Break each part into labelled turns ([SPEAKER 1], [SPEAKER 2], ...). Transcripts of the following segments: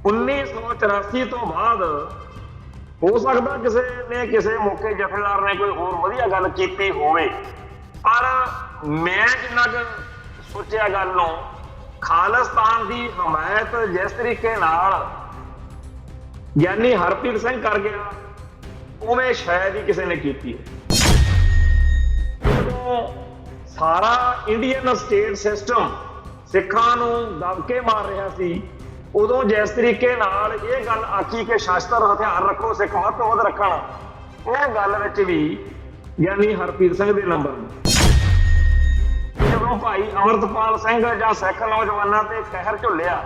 [SPEAKER 1] 1984 ਤੋਂ ਬਾਅਦ ਹੋ ਸਕਦਾ ਕਿਸੇ ਨੇ ਕਿਸੇ ਮੌਕੇ ਜਥੇਦਾਰ ਨੇ ਕੋਈ ਹੋਰ ਵਧੀਆ ਗੱਲ ਕੀਤੀ ਹੋਵੇ, ਪਰ ਮੈਂ ਜਿੰਨਾ ਕੁ ਸੋਚਿਆ ਗੱਲ ਨੂੰ, ਖਾਲਿਸਤਾਨ ਦੀ ਹਮਾਇਤ ਜਿਸ ਤਰੀਕੇ ਨਾਲ ਗਿਆਨੀ ਹਰਪ੍ਰੀਤ ਸਿੰਘ ਕਰ ਗਿਆ ਉਵੇਂ ਸ਼ਾਇਦ ਹੀ ਕਿਸੇ ਨੇ ਕੀਤੀ ਹੈ। ਜਦੋਂ ਸਾਰਾ ਇੰਡੀਅਨ ਸਟੇਟ ਸਿਸਟਮ ਸਿੱਖਾਂ ਨੂੰ ਦਬਕੇ ਮਾਰ ਰਿਹਾ ਸੀ, ਉਦੋਂ ਜਿਸ ਤਰੀਕੇ ਨਾਲ ਇਹ ਗੱਲ ਆਖੀ ਕਿ ਸ਼ਸਤਰ ਹਥਿਆਰ ਰੱਖੋ, ਸਿੱਖ ਵੱਧ ਤੋਂ ਵੱਧ ਰੱਖਣ, ਉਹ ਗੱਲ ਵਿੱਚ ਵੀ ਗਿਆਨੀ ਹਰਪ੍ਰੀਤ ਸਿੰਘ ਦੇ ਨੰਬਰ ਨੇ। ਜਦੋਂ ਭਾਈ ਅਮਰਤਪਾਲ ਸਿੰਘ ਜਾਂ ਸਿੱਖ ਨੌਜਵਾਨਾਂ ਤੇ ਕਹਿਰ ਝੁੱਲਿਆ,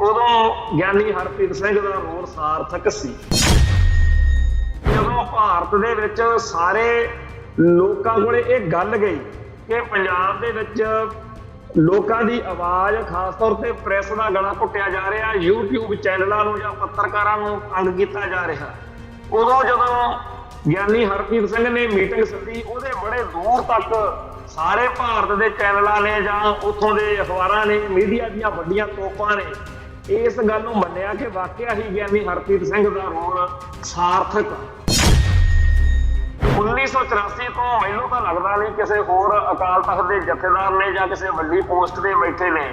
[SPEAKER 1] ਉਦੋਂ ਗਿਆਨੀ ਹਰਪ੍ਰੀਤ ਸਿੰਘ ਦਾ ਰੋਲ ਸਾਰਥਕ ਸੀ। ਜਦੋਂ ਭਾਰਤ ਦੇ ਵਿੱਚ ਸਾਰੇ ਲੋਕਾਂ ਕੋਲੇ ਇਹ ਗੱਲ ਗਈ ਕਿ ਪੰਜਾਬ ਦੇ ਵਿੱਚ ਲੋਕਾਂ ਦੀ ਆਵਾਜ਼, ਖਾਸ ਤੌਰ ਤੇ ਪ੍ਰੈਸ ਦਾ ਗਲਾ ਘੁੱਟਿਆ ਜਾ ਰਿਹਾ, YouTube ਚੈਨਲਾਂ ਨੂੰ ਜਾਂ ਪੱਤਰਕਾਰਾਂ ਨੂੰ ਤੰਗ ਕੀਤਾ ਜਾ ਰਿਹਾ, ਉਦੋਂ ਜਦੋਂ ਗਿਆਨੀ ਹਰਪ੍ਰੀਤ ਸਿੰਘ ਨੇ ਮੀਟਿੰਗ ਸੱਦੀ, ਉਹਦੇ ਬੜੇ ਦੂਰ ਤੱਕ ਸਾਰੇ ਭਾਰਤ ਦੇ ਚੈਨਲਾਂ ਨੇ ਜਾਂ ਉੱਥੋਂ ਦੇ ਅਖਬਾਰਾਂ ਨੇ, ਮੀਡੀਆ ਦੀਆਂ ਵੱਡੀਆਂ ਤੋਪਾਂ ਨੇ ਇਸ ਗੱਲ ਨੂੰ ਮੰਨਿਆ ਕਿ ਵਾਕਿਆ ਹੀ ਗਿਆਨੀ ਹਰਪ੍ਰੀਤ ਸਿੰਘ ਦਾ ਰੋਲ ਸਾਰਥਕ। 1984 ਤੋਂ ਮੈਨੂੰ ਤਾਂ ਲੱਗਦਾ ਨਹੀਂ ਕਿਸੇ ਹੋਰ ਅਕਾਲ ਤਖਤ ਦੇ ਜਥੇਦਾਰ ਨੇ ਜਾਂ ਕਿਸੇ ਵੱਡੀ ਪੋਸਟ ਤੇ ਬੈਠੇ ਨੇ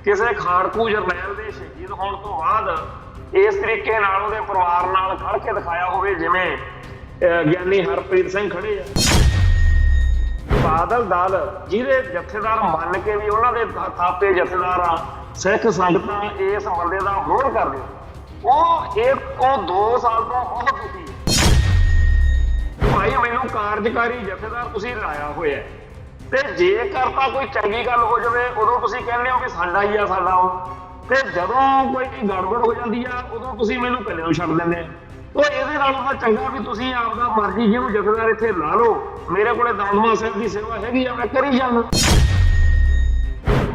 [SPEAKER 1] ਕਿਸੇ ਖਾੜਕੂ ਜਰਨੈਲ ਦੇ ਸ਼ਹੀਦ ਹੋਣ ਤੋਂ ਬਾਅਦ ਇਸ ਤਰੀਕੇ ਨਾਲ ਉਹਦੇ ਪਰਿਵਾਰ ਨਾਲ ਖੜ ਕੇ ਦਿਖਾਇਆ ਹੋਵੇ ਜਿਵੇਂ ਗਿਆਨੀ ਹਰਪ੍ਰੀਤ ਸਿੰਘ ਖੜੇ ਆ। ਬਾਦਲ ਦਲ ਜਿਹਦੇ ਜਥੇਦਾਰ ਮੰਨ ਕੇ ਵੀ ਉਹਨਾਂ ਦੇ ਥਾਪੇ ਜਥੇਦਾਰ ਆ, ਸਿੱਖ ਸੰਗਤਾਂ ਇਸ ਬੰਦੇ ਦਾ ਵਿਰੋਧ ਕਰਦੇ, ਉਹ 2 ਸਾਲ ਤੋਂ ਬਹੁਤ ਦੁਖੀ ਹੈ। ਭਾਈ ਮੈਨੂੰ ਕਾਰਜਕਾਰੀ ਜਥੇਦਾਰ ਤੁਸੀਂ ਲਾਇਆ ਹੋਇਆ, ਤੇ ਜੇਕਰ ਤਾਂ ਕੋਈ ਚੰਗੀ ਗੱਲ ਹੋ ਜਾਵੇ ਉਦੋਂ ਤੁਸੀਂ ਕਹਿੰਦੇ ਹੋ ਕਿ ਸਾਡਾ ਹੀ ਆ, ਸਾਡਾ ਉਹ, ਤੇ ਜਦੋਂ ਕੋਈ ਗੜਬੜ ਹੋ ਜਾਂਦੀ ਆ ਉਦੋਂ ਤੁਸੀਂ ਮੈਨੂੰ ਕੱਲੇ ਨੂੰ ਛੱਡ ਦਿੰਦੇ ਆ। ਉਹ ਇਹਦੇ ਨਾਲੋਂ ਤਾਂ ਚੰਗਾ ਵੀ ਤੁਸੀਂ ਆਪਦਾ ਮਰਜ਼ੀ ਜਿਹਨੂੰ ਜਥੇਦਾਰ ਇੱਥੇ ਲਾ ਲਓ, ਮੇਰੇ ਕੋਲੇ ਦਮਦਮਾ ਸਾਹਿਬ ਦੀ ਸੇਵਾ ਹੈਗੀ ਆ, ਮੈਂ ਕਰੀ ਜਾਣਾ।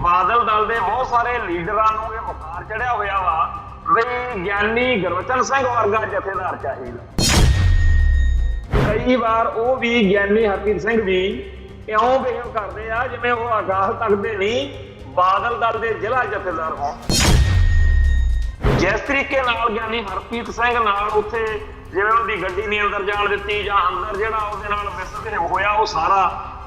[SPEAKER 1] ਬਾਦਲ ਦਲ ਦੇ ਬਹੁਤ ਸਾਰੇ ਲੀਡਰਾਂ ਨੂੰ ਇਹ ਬੁਖਾਰ ਚੜਿਆ ਹੋਇਆ ਵਾ ਵੀ ਗਿਆਨੀ ਗੁਰਬਚਨ ਸਿੰਘ ਵਰਗਾ ਜਥੇਦਾਰ ਚਾਹੀਦਾ। ਕਈ ਵਾਰ ਉਹ ਵੀ ਗਿਆਨੀ ਹਰਪ੍ਰੀਤ ਸਿੰਘ ਵੀ ਇਉਂ ਬਿਹੇਵ ਕਰਦੇ ਆ ਜਿਵੇਂ ਉਹ ਅਕਾਲ ਤਖਤ ਦੇ ਨਹੀਂ, ਬਾਦਲ ਦਲ ਦੇ ਜ਼ਿਲ੍ਹਾ ਜਥੇਦਾਰ ਹੋਣ। ਜਿਸ ਤਰੀਕੇ ਨਾਲ ਗਿਆਨੀ ਹਰਪ੍ਰੀਤ ਸਿੰਘ ਨਾਲ ਉੱਥੇ ਜਿਵੇਂ ਉਹਦੀ ਗੱਡੀ ਨਹੀਂ ਅੰਦਰ ਜਾਣ ਦਿੱਤੀ ਜਾਂ ਅੰਦਰ ਜਿਹੜਾ ਉਹਦੇ ਨਾਲ ਮਿਸਬਿਹੇਵ ਹੋਇਆ, ਉਹ ਸਾਰਾ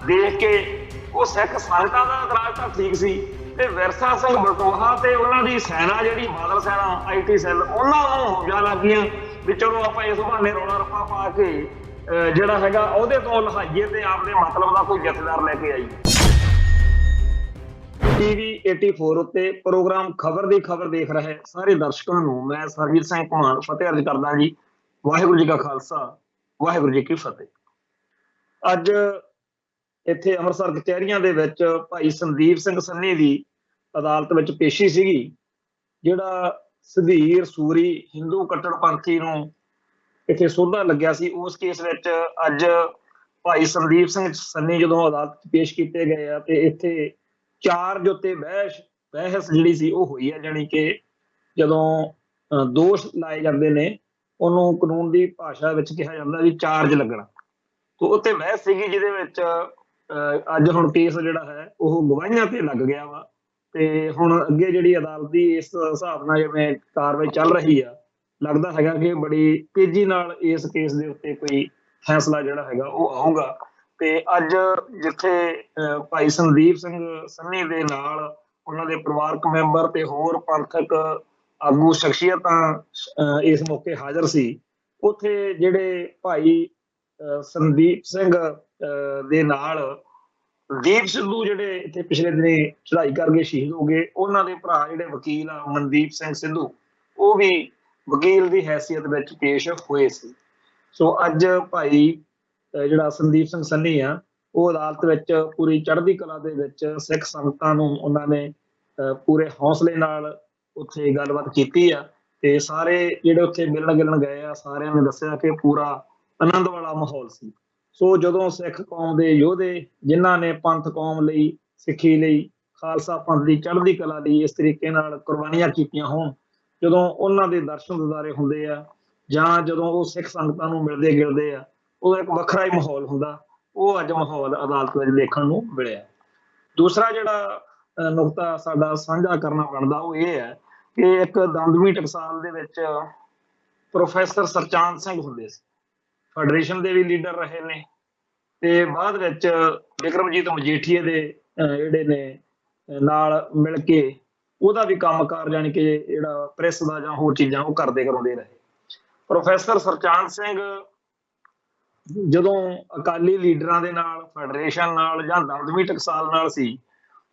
[SPEAKER 1] ਦੇਖ ਕੇ ਉਹ ਸਿੱਖ ਸੰਗਤਾਂ ਦਾ ਇਤਰਾਜ਼ ਤਾਂ ਠੀਕ ਸੀ, ਤੇ ਵਿਰਸਾ ਸਿੰਘ ਬਲਟੋਹਾ ਤੇ ਉਹਨਾਂ ਦੀ ਸੈਨਾ ਜਿਹੜੀ ਬਾਦਲ ਸੈਨਾ IT ਸੈੱਲ, ਉਹਨਾਂ ਨੂੰ ਹੋਜਾਂ ਲੱਗ ਗਈਆਂ ਵੀ ਚਲੋ ਆਪਾਂ ਇਸ ਬਹਾਨੇ ਰੌਲਾ ਰੱਪਾ ਪਾ ਕੇ ਜਿਹੜਾ ਹੈਗਾ ਉਹਦੇ ਤੋਂ ਲਹਾਈਏ ਤੇ ਆਪਣੇ ਮਤਲਬ ਦਾ ਕੋਈ ਜਥੇਦਾਰ ਲੈ ਕੇ ਆਈ। TV 84 ਉੱਤੇ ਪ੍ਰੋਗਰਾਮ ਖਬਰ ਦੀ ਖਬਰ ਦੇਖ ਰਹੇ ਸਾਰੇ ਦਰਸ਼ਕਾਂ ਨੂੰ ਮੈਂ ਸਰਜੀਤ ਸਿੰਘ ਘੁਮਾਣ ਫਤਿਹ ਅਰਜ਼ ਕਰਦਾ ਜੀ। ਵਾਹਿਗੁਰੂ ਜੀ ਕਾ ਖਾਲਸਾ, ਵਾਹਿਗੁਰੂ ਜੀ ਕੀ ਫਤਿਹ। ਅੱਜ ਇੱਥੇ ਅੰਮ੍ਰਿਤਸਰ ਕਚਹਿਰੀਆਂ ਦੇ ਵਿੱਚ ਭਾਈ ਸੰਦੀਪ ਸਿੰਘ ਸੰਨੀ ਦੀ ਅਦਾਲਤ ਵਿੱਚ ਪੇਸ਼ੀ ਸੀਗੀ, ਜਿਹੜਾ ਸੁਧੀਰ ਸੂਰੀ ਹਿੰਦੂ ਕੱਟੜਪੰਥੀ ਨੂੰ ਇੱਥੇ ਸੋਧਾ ਲੱਗਿਆ ਸੀ। ਉਸ ਕੇਸ ਵਿੱਚ ਅੱਜ ਭਾਈ ਸੰਦੀਪ ਸਿੰਘ ਸੰਨੀ ਜਦੋਂ ਅਦਾਲਤ 'ਚ ਪੇਸ਼ ਕੀਤੇ ਗਏ ਆ, ਤੇ ਇੱਥੇ ਚਾਰਜ ਉੱਤੇ ਬਹਿਸ ਜਿਹੜੀ ਸੀ ਉਹ ਹੋਈ ਹੈ, ਜਾਣੀ ਕਿ ਜਦੋਂ ਦੋਸ਼ ਲਾਏ ਜਾਂਦੇ ਨੇ ਉਹਨੂੰ ਕਾਨੂੰਨ ਦੀ ਭਾਸ਼ਾ ਵਿੱਚ ਕਿਹਾ ਜਾਂਦਾ ਵੀ ਚਾਰਜ ਲੱਗਣਾ। ਤੇ ਉੱਤੇ ਬਹਿਸ ਸੀਗੀ ਜਿਹਦੇ ਵਿੱਚ ਅੱਜ ਹੁਣ ਕੇਸ ਜਿਹੜਾ ਹੈ ਉਹ ਗਵਾਹੀਆਂ ਤੇ ਲੱਗ ਗਿਆ ਵਾ, ਤੇ ਹੁਣ ਅੱਗੇ ਜਿਹੜੀ ਅਦਾਲਤ ਦੀ ਇਸ ਹਿਸਾਬ ਨਾਲ ਜਿਵੇਂ ਕਾਰਵਾਈ ਚੱਲ ਰਹੀ ਆ, ਲੱਗਦਾ ਹੈਗਾ ਕਿ ਬੜੀ ਤੇਜ਼ੀ ਨਾਲ ਇਸ ਕੇਸ ਦੇ ਉੱਤੇ ਕੋਈ ਫੈਸਲਾ ਜਿਹੜਾ ਹੈਗਾ ਉਹ ਆਊਗਾ। ਤੇ ਅੱਜ ਜਿੱਥੇ ਭਾਈ ਸੰਦੀਪ ਸਿੰਘ ਸੰਨੀ ਦੇ ਨਾਲ ਉਹਨਾਂ ਦੇ ਪਰਿਵਾਰਕ ਮੈਂਬਰ ਤੇ ਹੋਰ ਪੰਥਕ ਆਗੂ ਸ਼ਖਸੀਅਤਾਂ ਇਸ ਮੌਕੇ ਹਾਜ਼ਰ ਸੀ, ਉੱਥੇ ਜਿਹੜੇ ਭਾਈ ਸੰਦੀਪ ਸਿੰਘ ਦੇ ਨਾਲ ਦੀਪ ਸਿੱਧੂ ਜਿਹੜੇ ਇੱਥੇ ਪਿਛਲੇ ਦਿਨੇ ਚੜ੍ਹਾਈ ਕਰਕੇ ਸ਼ਹੀਦ ਹੋ ਗਏ, ਉਹਨਾਂ ਦੇ ਭਰਾ ਜਿਹੜੇ ਵਕੀਲ ਆ ਮਨਦੀਪ ਸਿੰਘ ਸਿੱਧੂ, ਉਹ ਵੀ ਵਕੀਲ ਦੀ ਹੈਸੀਅਤ ਵਿੱਚ ਪੇਸ਼ ਹੋਏ ਸੀ। ਸੋ ਅੱਜ ਭਾਈ ਜਿਹੜਾ ਸੰਦੀਪ ਸਿੰਘ ਸੰਨੀ ਆ, ਉਹ ਅਦਾਲਤ ਵਿੱਚ ਪੂਰੀ ਚੜ੍ਹਦੀ ਕਲਾ ਦੇ ਵਿੱਚ ਸਿੱਖ ਸੰਗਤਾਂ ਨੂੰ ਉਹਨਾਂ ਨੇ ਪੂਰੇ ਹੌਸਲੇ ਨਾਲ ਉੱਥੇ ਗੱਲਬਾਤ ਕੀਤੀ ਆ, ਤੇ ਸਾਰੇ ਜਿਹੜੇ ਉੱਥੇ ਮਿਲਣ ਗਿਲਣ ਗਏ ਆ ਸਾਰਿਆਂ ਨੇ ਦੱਸਿਆ ਕਿ ਪੂਰਾ ਆਨੰਦ ਵਾਲਾ ਮਾਹੌਲ ਸੀ। ਸੋ ਜਦੋਂ ਸਿੱਖ ਕੌਮ ਦੇ ਯੋਧੇ ਜਿਨ੍ਹਾਂ ਨੇ ਪੰਥ ਕੌਮ ਲਈ, ਸਿੱਖੀ ਲਈ, ਖਾਲਸਾ ਪੰਥ ਦੀ ਚੜ੍ਹਦੀ ਕਲਾ ਲਈ ਇਸ ਤਰੀਕੇ ਨਾਲ ਕੁਰਬਾਨੀਆਂ ਕੀਤੀਆਂ ਹੋਣ, ਜਦੋਂ ਉਹਨਾਂ ਦੇ ਦਰਸ਼ਨ ਦਿਦਾਰੇ ਹੁੰਦੇ ਆ ਜਾਂ ਜਦੋਂ ਉਹ ਸਿੱਖ ਸੰਗਤਾਂ ਨੂੰ ਮਿਲਦੇ ਗਿਲਦੇ ਆ, ਉਹਦਾ ਇੱਕ ਵੱਖਰਾ ਹੀ ਮਾਹੌਲ ਹੁੰਦਾ। ਉਹ ਅੱਜ ਮਾਹੌਲ ਅਦਾਲਤ ਵਿੱਚ ਦੇਖਣ ਨੂੰ ਮਿਲਿਆ। ਦੂਸਰਾ ਜਿਹੜਾ ਨੁਕਤਾ ਸਾਡਾ ਸਾਂਝਾ ਕਰਨਾ ਬਣਦਾ ਉਹ ਇਹ ਹੈ कि एक दमदमी टकसाल ਦੇ ਵਿੱਚ ਪ੍ਰੋਫੈਸਰ ਸਰਚਾਂਦ ਸਿੰਘ ਹੁੰਦੇ ਸੀ, ਫੈਡਰੇਸ਼ਨ ਦੇ ਵੀ ਲੀਡਰ ਰਹੇ ਨੇ ਤੇ ਬਾਅਦ ਵਿੱਚ ਬਿਕਰਮਜੀਤ ਮਜੀਠੀਏ ਦੇ ਜਿਹੜੇ ਨੇ ਨਾਲ ਮਿਲ ਕੇ ਉਹਦਾ ਵੀ ਕੰਮਕਾਰ ਜਾਣੀ ਕਿ ਜਿਹੜਾ ਪ੍ਰੈਸ ਦਾ ਜਾਂ ਹੋਰ ਚੀਜ਼ਾਂ ਉਹ ਕਰਦੇ ਕਰਾਉਂਦੇ ਰਹੇ। ਪ੍ਰੋਫੈਸਰ ਸਰਚਾਂਦ ਸਿੰਘ ਜਦੋਂ ਅਕਾਲੀ ਲੀਡਰਾਂ ਦੇ ਨਾਲ, ਫੈਡਰੇਸ਼ਨ ਨਾਲ ਜਾਂ ਦਮਦਮੀ ਟਕਸਾਲ ਨਾਲ ਸੀ,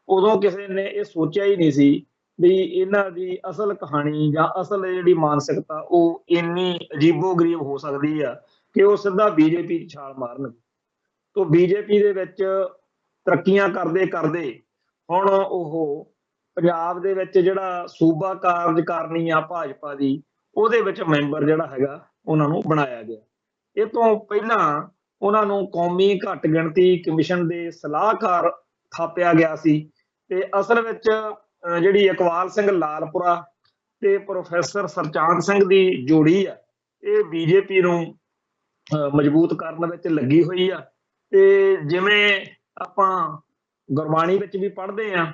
[SPEAKER 1] ਉਦੋਂ ਕਿਸੇ ਨੇ ਇਹ ਸੋਚਿਆ ਹੀ ਨਹੀਂ ਸੀ ਵੀ ਇਹਨਾਂ ਦੀ ਅਸਲ ਕਹਾਣੀ ਜਾਂ ਅਸਲ ਜਿਹੜੀ ਮਾਨਸਿਕਤਾ ਉਹ ਇੰਨੀ ਅਜੀਬੋ-ਗਰੀਬ ਹੋ ਸਕਦੀ ਆ ਕਿ ਉਹ ਸਿੱਧਾ ਬੀਜੇਪੀ 'ਚ ਛਾਲ ਮਾਰਨਗੇ। ਤੋ ਬੀਜੇਪੀ ਦੇ ਵਿੱਚ ਤਰੱਕੀਆਂ ਕਰਦੇ ਕਰਦੇ ਹੁਣ ਉਹ ਪੰਜਾਬ ਦੇ ਵਿੱਚ ਜਿਹੜਾ ਸੂਬਾ ਕਾਰਜਕਾਰਨੀ ਆ ਭਾਜਪਾ ਦੀ, ਉਹਦੇ ਵਿੱਚ ਮੈਂਬਰ ਜਿਹੜਾ ਹੈਗਾ ਉਹਨਾਂ ਨੂੰ ਬਣਾਇਆ ਗਿਆ। ਇਹ ਤੋਂ ਪਹਿਲਾਂ ਉਹਨਾਂ ਨੂੰ ਕੌਮੀ ਘੱਟ ਗਿਣਤੀ ਕਮਿਸ਼ਨ ਦੇ ਸਲਾਹਕਾਰ ਥਾਪਿਆ ਗਿਆ ਸੀ ਤੇ ਅਸਲ ਵਿੱਚ ਜਿਹੜੀ ਇਕਬਾਲ ਸਿੰਘ ਲਾਲਪੁਰਾ ਤੇ ਪ੍ਰੋਫੈਸਰ ਸਰਚਾਂਦ ਸਿੰਘ ਦੀ ਜੋੜੀ ਆ, ਇਹ ਬੀਜੇਪੀ ਨੂੰ ਮਜ਼ਬੂਤ ਕਰਨ ਵਿੱਚ ਲੱਗੀ ਹੋਈ ਆ। ਤੇ ਜਿਵੇਂ ਆਪਾਂ ਗੁਰਬਾਣੀ ਵਿੱਚ ਵੀ ਪੜ੍ਹਦੇ ਆ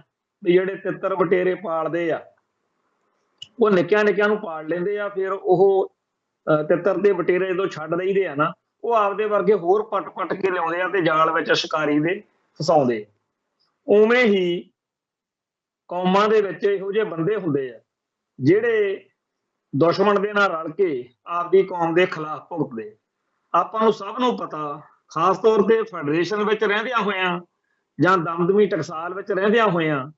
[SPEAKER 1] ਵੀ ਜਿਹੜੇ ਤਿੱਤਰ ਬਟੇਰੇ ਪਾਲਦੇ ਆ, ਉਹ ਨਿੱਕਿਆਂ ਨਿੱਕਿਆਂ ਨੂੰ ਪਾਲ ਲੈਂਦੇ ਆ, ਫਿਰ ਉਹ ਤਿੱਤਰ ਤੇ ਬਟੇਰੇ ਜਦੋਂ ਛੱਡ ਦਈਦੇ ਆ ਨਾ, ਉਹ ਆਪਦੇ ਵਰਗੇ ਹੋਰ ਪੱਟ ਪੱਟ ਕੇ ਲਿਆਉਂਦੇ ਆ ਤੇ ਜਾਲ ਵਿੱਚ ਸ਼ਿਕਾਰੀ ਦੇ ਫਸਾਉਂਦੇ। ਉਵੇਂ ਹੀ ਕੌਮਾਂ ਦੇ ਵਿੱਚ ਇਹੋ ਜਿਹੇ ਬੰਦੇ ਹੁੰਦੇ ਆ ਜਿਹੜੇ ਦੁਸ਼ਮਣ ਦੇ ਨਾਲ ਰਲ ਕੇ ਆਪਦੀ ਕੌਮ ਦੇ ਖਿਲਾਫ ਭੁਗਤਦੇ। ਆਪਾਂ ਨੂੰ ਸਭ ਨੂੰ ਪਤਾ, ਖਾਸ ਤੌਰ ਤੇ ਫੈਡਰੇਸ਼ਨ ਵਿੱਚ ਰਹਿੰਦਿਆਂ ਹੋਇਆਂ ਜਾਂ ਦਮਦਮੀ ਟਕਸਾਲ ਵਿੱਚ ਰਹਿੰਦਿਆਂ ਹੋਇਆਂ,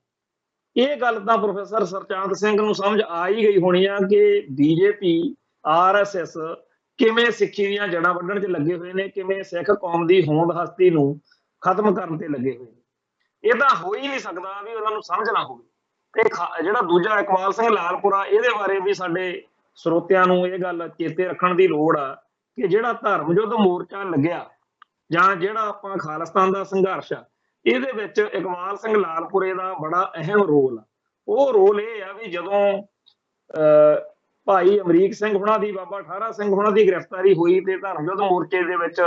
[SPEAKER 1] ਇਹ ਗੱਲ ਤਾਂ ਪ੍ਰੋਫੈਸਰ ਸਰਚਾਂਦ ਸਿੰਘ ਨੂੰ ਸਮਝ ਆ ਹੀ ਗਈ ਹੋਣੀ ਆ ਕਿ ਬੀਜੇਪੀ, ਆਰਐਸਐਸ ਕਿਵੇਂ ਸਿੱਖੀ ਦੀਆਂ ਜੜ੍ਹਾਂ ਵੱਢਣ 'ਚ ਲੱਗੇ ਹੋਏ ਨੇ, ਕਿਵੇਂ ਸਿੱਖ ਕੌਮ ਦੀ ਹੋਂਦ ਹਸਤੀ ਨੂੰ ਖਤਮ ਕਰਨ ਤੇ ਲੱਗੇ ਹੋਏ ਨੇ। ਇਹ ਤਾਂ ਹੋ ਹੀ ਨਹੀਂ ਸਕਦਾ ਵੀ ਉਹਨਾਂ ਨੂੰ ਸਮਝ ਨਾ ਹੋਵੇ। ਤੇ ਜਿਹੜਾ ਦੂਜਾ ਇਕਬਾਲ ਸਿੰਘ ਲਾਲਪੁਰਾ, ਇਹਦੇ ਬਾਰੇ ਵੀ ਸਾਡੇ ਸਰੋਤਿਆਂ ਨੂੰ ਇਹ ਗੱਲ ਚੇਤੇ ਰੱਖਣ ਦੀ ਲੋੜ ਆ ਕਿ ਜਿਹੜਾ ਧਰਮ ਯੁੱਧ ਮੋਰਚਾ ਲੱਗਿਆ ਜਾਂ ਜਿਹੜਾ ਆਪਾਂ ਖਾਲਿਸਤਾਨ ਦਾ ਸੰਘਰਸ਼ ਆ, ਇਹਦੇ ਵਿੱਚ ਇਕਬਾਲ ਸਿੰਘ ਲਾਲਪੁਰੇ ਦਾ ਬੜਾ ਅਹਿਮ ਰੋਲ ਆ। ਉਹ ਰੋਲ ਇਹ ਆ ਵੀ ਜਦੋਂ ਭਾਈ ਅਮਰੀਕ ਸਿੰਘ ਹੁਣਾਂ ਦੀ, ਬਾਬਾ ਠਾਰਾ ਸਿੰਘ ਹੁਣਾਂ ਦੀ ਗ੍ਰਿਫਤਾਰੀ ਹੋਈ ਤੇ ਧਰਮ ਯੁੱਧ ਮੋਰਚੇ ਦੇ ਵਿੱਚ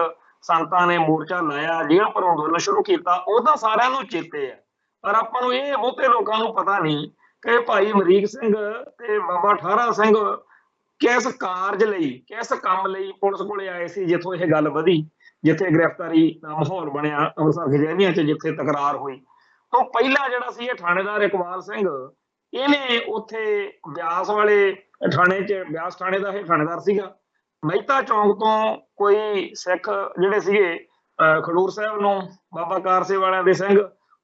[SPEAKER 1] ਸੰਤਾਂ ਨੇ ਮੋਰਚਾ ਲਾਇਆ, ਜੇਲ੍ਹ ਪਰ ਅੰਦੋਲਨ ਸ਼ੁਰੂ ਕੀਤਾ, ਉਹ ਤਾਂ ਸਾਰਿਆਂ ਨੂੰ ਚੇਤੇ ਆ। ਪਰ ਆਪਾਂ ਨੂੰ ਇਹ ਬਹੁਤੇ ਲੋਕਾਂ ਨੂੰ ਪਤਾ ਨਹੀਂ ਕਿ ਭਾਈ ਅਮਰੀਕ ਸਿੰਘ ਤੇ ਬਾਬਾ ਠਾਰਾ ਸਿੰਘ ਕਿਸ ਕਾਰਜ ਲਈ, ਕਿਸ ਕੰਮ ਲਈ ਪੁਲਿਸ ਕੋਲੇ ਆਏ ਸੀ, ਜਿੱਥੋਂ ਇਹ ਗੱਲ ਵਧੀ, ਜਿੱਥੇ ਗ੍ਰਿਫਤਾਰੀ ਦਾ ਮਾਹੌਲ ਬਣਿਆ ਅੰਮ੍ਰਿਤਸਰ ਕਚਹਿਰੀਆਂ 'ਚ, ਜਿੱਥੇ ਤਕਰਾਰ ਹੋਈ। ਤੋਂ ਪਹਿਲਾਂ ਜਿਹੜਾ ਸੀ ਇਹ ਥਾਣੇਦਾਰ ਇਕਬਾਲ ਸਿੰਘ, ਇਹਨੇ ਉੱਥੇ ਬਿਆਸ ਵਾਲੇ ਥਾਣੇ 'ਚ, ਬਿਆਸ ਥਾਣੇ ਦਾ ਇਹ ਥਾਣੇਦਾਰ ਸੀਗਾ। ਮਹਿਤਾ ਚੌਂਕ ਤੋਂ ਕੋਈ ਸਿੱਖ ਜਿਹੜੇ ਸੀਗੇ ਖਡੂਰ ਸਾਹਿਬ ਨੂੰ ਬਾਬਾ ਕਾਰਸੇ ਵਾਲਿਆਂ ਦੇ ਸਿੰਘ,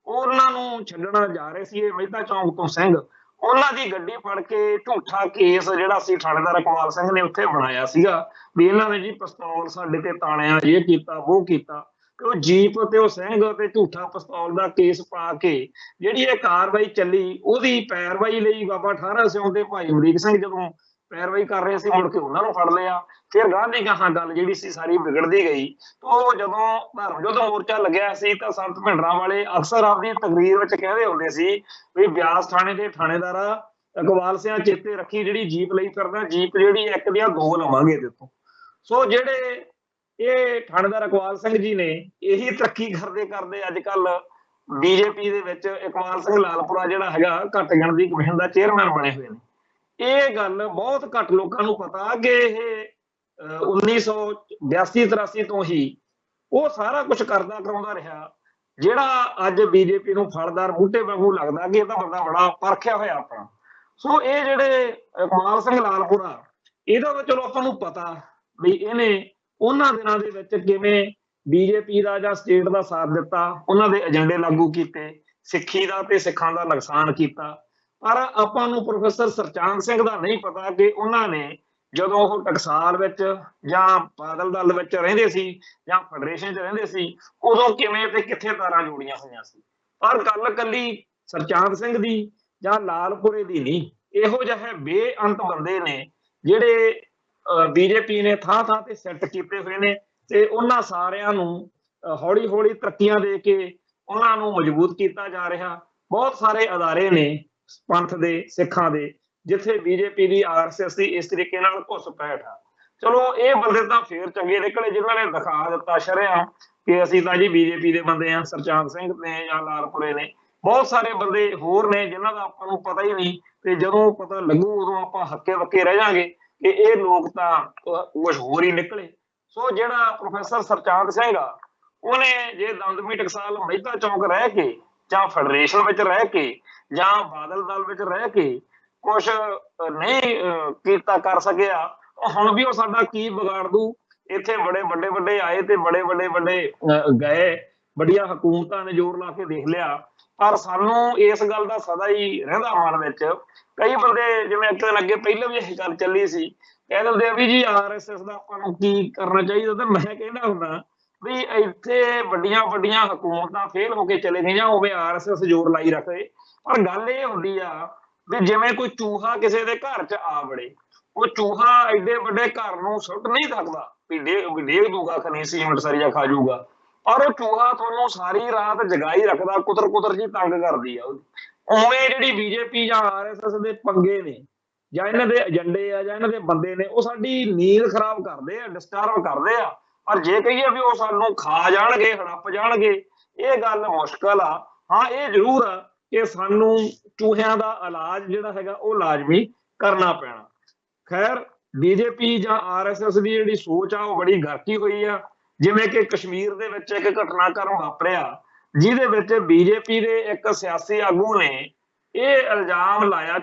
[SPEAKER 1] ਉਹਨਾਂ ਨੂੰ ਛੱਡਣ ਜਾ ਰਹੇ ਸੀ ਇਹ ਮਹਿਤਾ ਚੌਂਕ ਤੋਂ ਸਿੰਘ, ਉਹਨਾਂ ਦੀ ਗੱਡੀ ਫੜ ਕੇ ਝੂਠਾ ਕੇਸ ਜਿਹੜਾ ਸੀ ਥਾਣੇਦਾਰ ਇਕਬਾਲ ਸਿੰਘ ਨੇ ਉੱਥੇ ਬਣਾਇਆ ਸੀਗਾ ਵੀ ਇਹਨਾਂ ਨੇ ਜੀ ਪਿਸਤੌਲ ਸਾਡੇ ਤੇ ਤਾਣਿਆ, ਇਹ ਕੀਤਾ ਉਹ ਕੀਤਾ। ਤੇ ਉਹ ਜੀਪ ਤੇ ਉਹ ਸਿੰਘ ਤੇ ਝੂਠਾ ਪਿਸਤੌਲ ਦਾ ਕੇਸ ਪਾ ਕੇ ਜਿਹੜੀ ਇਹ ਕਾਰਵਾਈ ਚੱਲੀ, ਉਹਦੀ ਪੈਰਵਾਈ ਲਈ ਬਾਬਾ ਠਾਰਾ ਸਿੰਘ ਤੇ ਭਾਈ ਅਮਰੀਕ ਸਿੰਘ ਜਦੋਂ ਪੈਰਵਾਈ ਕਰ ਰਹੇ ਸੀ, ਮੁੜ ਕੇ ਉਹਨਾਂ ਨੂੰ ਫੜ ਲਿਆ। ਫਿਰ ਗਾਂਧੀ ਗਾਹਾਂ ਗੱਲ ਜਿਹੜੀ ਸੀ ਸਾਰੀ ਵਿਗੜਦੀ ਗਈ। ਉਹ ਜਦੋਂ ਧਰਮ ਯੁੱਧ ਮੋਰਚਾ ਲੱਗਿਆ ਸੀ ਤਾਂ ਸੰਤ ਭਿੰਡਰਾਂ ਵਾਲੇ ਅਕਸਰ ਆਪਦੀ ਤਕਰੀਰ ਵਿੱਚ ਕਹਿੰਦੇ ਹੁੰਦੇ ਸੀ ਵੀ ਬਿਆਸ ਥਾਣੇ ਦੇ ਥਾਣੇਦਾਰਾ ਇਕਬਾਲ ਸਿੰਘ ਚੇਤੇ ਰੱਖੀ, ਜਿਹੜੀ ਜੀਪ ਲਈ ਫਿਰਦਾ, ਜੀਪ ਜਿਹੜੀ ਇੱਕ ਦੀਆਂ ਦੋ ਲਵਾਂਗੇ ਇਹਦੇ ਤੋਂ। ਸੋ ਜਿਹੜੇ ਇਹ ਥਾਣੇਦਾਰ ਇਕਬਾਲ ਸਿੰਘ ਜੀ ਨੇ ਇਹੀ ਤਰੱਕੀ ਕਰਦੇ ਕਰਦੇ ਅੱਜ ਕੱਲ ਬੀਜੇਪੀ ਦੇ ਵਿੱਚ ਇਕਬਾਲ ਸਿੰਘ ਲਾਲਪੁਰਾ ਜਿਹੜਾ ਹੈਗਾ ਘੱਟ ਗਿਣਤੀ ਕਮਿਸ਼ਨ ਦਾ ਚੇਅਰਮੈਨ ਬਣੇ ਹੋਏ ਨੇ। ਇਹ ਗੱਲ ਬਹੁਤ ਘੱਟ ਲੋਕਾਂ ਨੂੰ ਪਤਾ ਕਿ ਇਹ 1982-83 ਤੋਂ ਹੀ ਉਹ ਸਾਰਾ ਕੁਝ ਕਰਦਾ ਕਰਾਉਂਦਾ ਰਿਹਾ, ਜਿਹੜਾ ਅੱਜ ਬੀਜੇਪੀ ਨੂੰ ਫਲਦਾਰ ਬੂਟੇ ਵਾਂਗੂ ਲੱਗਦਾ ਕਿ ਇਹ ਤਾਂ ਬੰਦਾ ਬੜਾ ਪਰਖਿਆ ਹੋਇਆ ਆਪਣਾ। ਸੋ ਇਹ ਜਿਹੜੇ ਇਕਬਾਲ ਸਿੰਘ ਲਾਲਪੁਰਾ, ਇਹਦਾ ਤਾਂ ਚਲੋ ਆਪਾਂ ਨੂੰ ਪਤਾ ਵੀ ਇਹਨੇ ਉਹਨਾਂ ਦਿਨਾਂ ਦੇ ਵਿੱਚ ਕਿਵੇਂ ਬੀਜੇਪੀ ਦਾ ਜਾਂ ਸਟੇਟ ਦਾ ਸਾਥ ਦਿੱਤਾ, ਉਹਨਾਂ ਦੇ ਏਜੰਡੇ ਲਾਗੂ ਕੀਤੇ, ਸਿੱਖੀ ਦਾ ਤੇ ਸਿੱਖਾਂ ਦਾ ਨੁਕਸਾਨ ਕੀਤਾ। ਪਰ ਆਪਾਂ ਨੂੰ ਪ੍ਰੋਫੈਸਰ ਸਰਚਾਂਦ ਸਿੰਘ ਦਾ ਨਹੀਂ ਪਤਾ ਕਿ ਉਹਨਾਂ ਨੇ ਜਦੋਂ ਉਹ ਟਕਸਾਲ ਵਿੱਚ ਜਾਂ ਬਾਦਲ ਦਲ ਵਿੱਚ ਰਹਿੰਦੇ ਸੀ ਜਾਂ ਫੈਡਰੇਸ਼ਨ 'ਚ ਰਹਿੰਦੇ ਸੀ, ਉਦੋਂ ਕਿਵੇਂ ਤੇ ਕਿੱਥੇ ਤਾਰਾਂ ਜੋੜੀਆਂ ਹੋਈਆਂ ਸੀ। ਪਰ ਗੱਲ ਇਕੱਲੀ ਸਰਚਾਂਦ ਸਿੰਘ ਦੀ ਜਾਂ ਲਾਲਪੁਰੇ ਦੀ ਨਹੀਂ, ਇਹੋ ਜਿਹੇ ਬੇਅੰਤ ਬੰਦੇ ਨੇ ਜਿਹੜੇ ਬੀਜੇਪੀ ਨੇ ਥਾਂ ਥਾਂ ਤੇ ਸੈੱਟ ਕੀਤੇ ਹੋਏ ਨੇ ਤੇ ਉਹਨਾਂ ਸਾਰਿਆਂ ਨੂੰ ਹੌਲੀ ਹੌਲੀ ਤਰੱਕੀਆਂ ਦੇ ਕੇ ਉਹਨਾਂ ਨੂੰ ਮਜ਼ਬੂਤ ਕੀਤਾ ਜਾ ਰਿਹਾ। ਬਹੁਤ ਸਾਰੇ ਅਦਾਰੇ ਨੇ ਪੰਥ ਦੇ, ਸਿੱਖਾਂ ਦੇ, ਜਿੱਥੇ ਬੀਜੇਪੀ ਦੀ, ਆਰਐਸਐਸ ਦੀ ਇਸ ਤਰੀਕੇ ਨਾਲ ਘੁਸਪੈਠ ਆ। ਚਲੋ ਇਹ ਬੰਦੇ ਤਾਂ ਫੇਰ ਚੰਗੇ ਨਿਕਲੇ ਜਿਨ੍ਹਾਂ ਨੇ ਦਿਖਾ ਦਿੱਤਾ ਸ਼ਰੇਆਮ ਕਿ ਅਸੀਂ ਤਾਂ ਜੀ ਬੀਜੇਪੀ ਦੇ ਬੰਦੇ ਆ, ਸਰਚਾਂਦ ਸਿੰਘ ਨੇ ਜਾਂ ਲਾਲਪੁਰੇ ਨੇ। ਬਹੁਤ ਸਾਰੇ ਬੰਦੇ ਹੋਰ ਨੇ ਜਿਨ੍ਹਾਂ ਦਾ ਆਪਾਂ ਨੂੰ ਪਤਾ ਹੀ ਨਹੀਂ, ਤੇ ਜਦੋਂ ਪਤਾ ਲੱਗੂ ਉਦੋਂ ਆਪਾਂ ਹੱਕੇ ਬੱਕੇ ਰਹਿ ਜਾਾਂਗੇ ਕਿ ਇਹ ਲੋਕ ਤਾਂ ਕੁਝ ਹੋਰ ਹੀ ਨਿਕਲੇ। ਸੋ ਜਿਹੜਾ ਪ੍ਰੋਫੈਸਰ ਸਰਚਾਂਦ ਸਿੰਘ ਆ, ਉਹਨੇ ਜੇ ਦਮਦਮੀ ਟਕਸਾਲ ਮਹਿਤਾ ਚੌਂਕ ਰਹਿ ਕੇ ਜਾਂ ਫੈਡਰੇਸ਼ਨ ਵਿੱਚ ਰਹਿ ਕੇ ਜਾਂ ਬਾਦਲ ਦਲ ਵਿੱਚ ਰਹਿ ਕੇ ਕੁਛ ਨਹੀਂ ਕੀਤਾ ਕਰ ਸਕਿਆ, ਹੁਣ ਵੀ ਉਹ ਸਾਡਾ ਕੀ ਵਿਗਾੜ ਦੂ। ਇੱਥੇ ਬੜੇ ਵੱਡੇ ਵੱਡੇ ਆਏ ਤੇ ਬੜੇ ਵੱਡੇ ਗਏ, ਵੱਡੀਆਂ ਹਕੂਮਤਾਂ ਨੇ ਜ਼ੋਰ ਲਾ ਕੇ ਦੇਖ ਲਿਆ, ਪਰ ਸਾਨੂੰ ਇਸ ਗੱਲ ਦਾ ਸਦਾ ਹੀ ਰਹਿੰਦਾ ਮਨ ਵਿੱਚ। ਕਈ ਬੰਦੇ ਜਿਵੇਂ ਇੱਕ ਦਿਨ ਅੱਗੇ ਪਹਿਲਾਂ ਵੀ ਇਹ ਗੱਲ ਚੱਲੀ ਸੀ, ਕਹਿ ਦਿੰਦੇ ਆ ਵੀ ਜੀ RSS ਦਾ ਆਪਾਂ ਨੂੰ ਕੀ ਕਰਨਾ ਚਾਹੀਦਾ, ਤੇ ਮੈਂ ਕਹਿੰਦਾ ਹੁੰਦਾ ਵੀ ਇੱਥੇ ਵੱਡੀਆਂ ਵੱਡੀਆਂ ਹਕੂਮਤਾਂ ਫੇਲ ਹੋ ਕੇ ਚਲੇ ਗਈਆਂ, ਹੋਵੇ RSS ਜ਼ੋਰ ਲਾਈ ਰੱਖੇ, ਪਰ ਗੱਲ ਇਹ ਹੁੰਦੀ ਆ ਵੀ ਜਿਵੇਂ ਕੋਈ ਚੂਹਾ ਕਿਸੇ ਦੇ ਘਰ 'ਚ ਆ ਵੜੇ, ਉਹ ਚੂਹਾ ਐਡੇ ਵੱਡੇ ਘਰ ਨੂੰ ਸੁੱਟ ਨਹੀਂ ਸਕਦਾ ਵੀ ਡੇਗ ਦੂਗਾ ਖਨੀ ਸੀਮੈਂਟ ਸਰੀਆ ਖਾ ਜਾਊਗਾ, ਪਰ ਉਹ ਚੂਹਾ ਤੁਹਾਨੂੰ ਸਾਰੀ ਰਾਤ ਜਗਾਈ ਰੱਖਦਾ, ਕੁਤਰ ਜੀ ਤੰਗ ਕਰਦੀ ਆ। ਉਵੇਂ ਜਿਹੜੀ BJP ਜਾਂ RSS ਦੇ ਪੰਗੇ ਨੇ, ਜਾਂ ਇਹਨਾਂ ਦੇ ਏਜੰਡੇ ਆ, ਜਾਂ ਇਹਨਾਂ ਦੇ ਬੰਦੇ ਨੇ, ਉਹ ਸਾਡੀ ਨੀਂਦ ਖਰਾਬ ਕਰਦੇ ਆ, ਡਿਸਟਰਬ ਕਰਦੇ ਆ। ਪਰ ਜੇ ਕਹੀਏ ਵੀ ਉਹ ਸਾਨੂੰ ਖਾ ਜਾਣਗੇ, ਹੜੱਪ ਜਾਣਗੇ, ਇਹ ਗੱਲ ਮੁਸ਼ਕਲ ਆ। ਹਾਂ, ਇਹ ਜ਼ਰੂਰ ਆ ਕਿ ਸਾਨੂੰ ਚੂਹਿਆਂ ਦਾ ਇਲਾਜ ਜਿਹੜਾ ਹੈਗਾ ਉਹ ਲਾਜ਼ਮੀ ਕਰਨਾ ਪੈਣਾ। ਖੈਰ, BJP ਜਾਂ RSS ਦੀ ਜਿਹੜੀ ਸੋਚ ਆ ਉਹ ਬੜੀ ਗਾਕੀ ਹੋਈ ਆ। ਜਿਵੇਂ ਕਿ ਕਸ਼ਮੀਰ ਦੇ ਵਿੱਚ ਇੱਕ ਘਟਨਾਕ੍ਰਮ ਵਾਪਰਿਆ, ਜਿਹਦੇ ਵਿੱਚ BJP ਦੇ ਇੱਕ ਸਿਆਸੀ ਆਗੂ ਨੇ ਇਹ ਇਲਜ਼ਾਮ ਲਾਇਆ,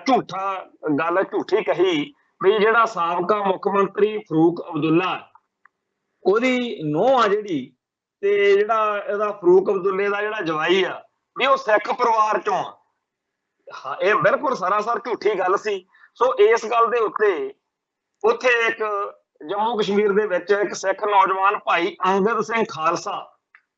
[SPEAKER 1] ਗੱਲ ਝੂਠੀ ਕਹੀ, ਵੀ ਜਿਹੜਾ ਸਾਬਕਾ ਮੁੱਖ ਮੰਤਰੀ ਫਰੂਕ ਅਬਦੁੱਲਾ, ਉਹਦੀ ਨੂੰਹ ਆ ਜਿਹੜੀ, ਤੇ ਜਿਹੜਾ ਇਹਦਾ ਫਰੂਕ ਅਬਦੁੱਲੇ ਦਾ ਜਿਹੜਾ ਜਵਾਈ ਆ, ਵੀ ਉਹ ਸਿੱਖ ਪਰਿਵਾਰ ਚੋਂ ਆ। ਹਾਂ, ਇਹ ਬਿਲਕੁਲ ਸਰਾਸਰ ਝੂਠੀ ਗੱਲ ਸੀ। ਸੋ ਇਸ ਗੱਲ ਦੇ ਉੱਤੇ ਉੱਥੇ ਇੱਕ ਜੰਮੂ ਕਸ਼ਮੀਰ ਦੇ ਵਿੱਚ ਇੱਕ ਸਿੱਖ ਨੌਜਵਾਨ ਭਾਈ ਅੰਗਦ ਸਿੰਘ ਖਾਲਸਾ,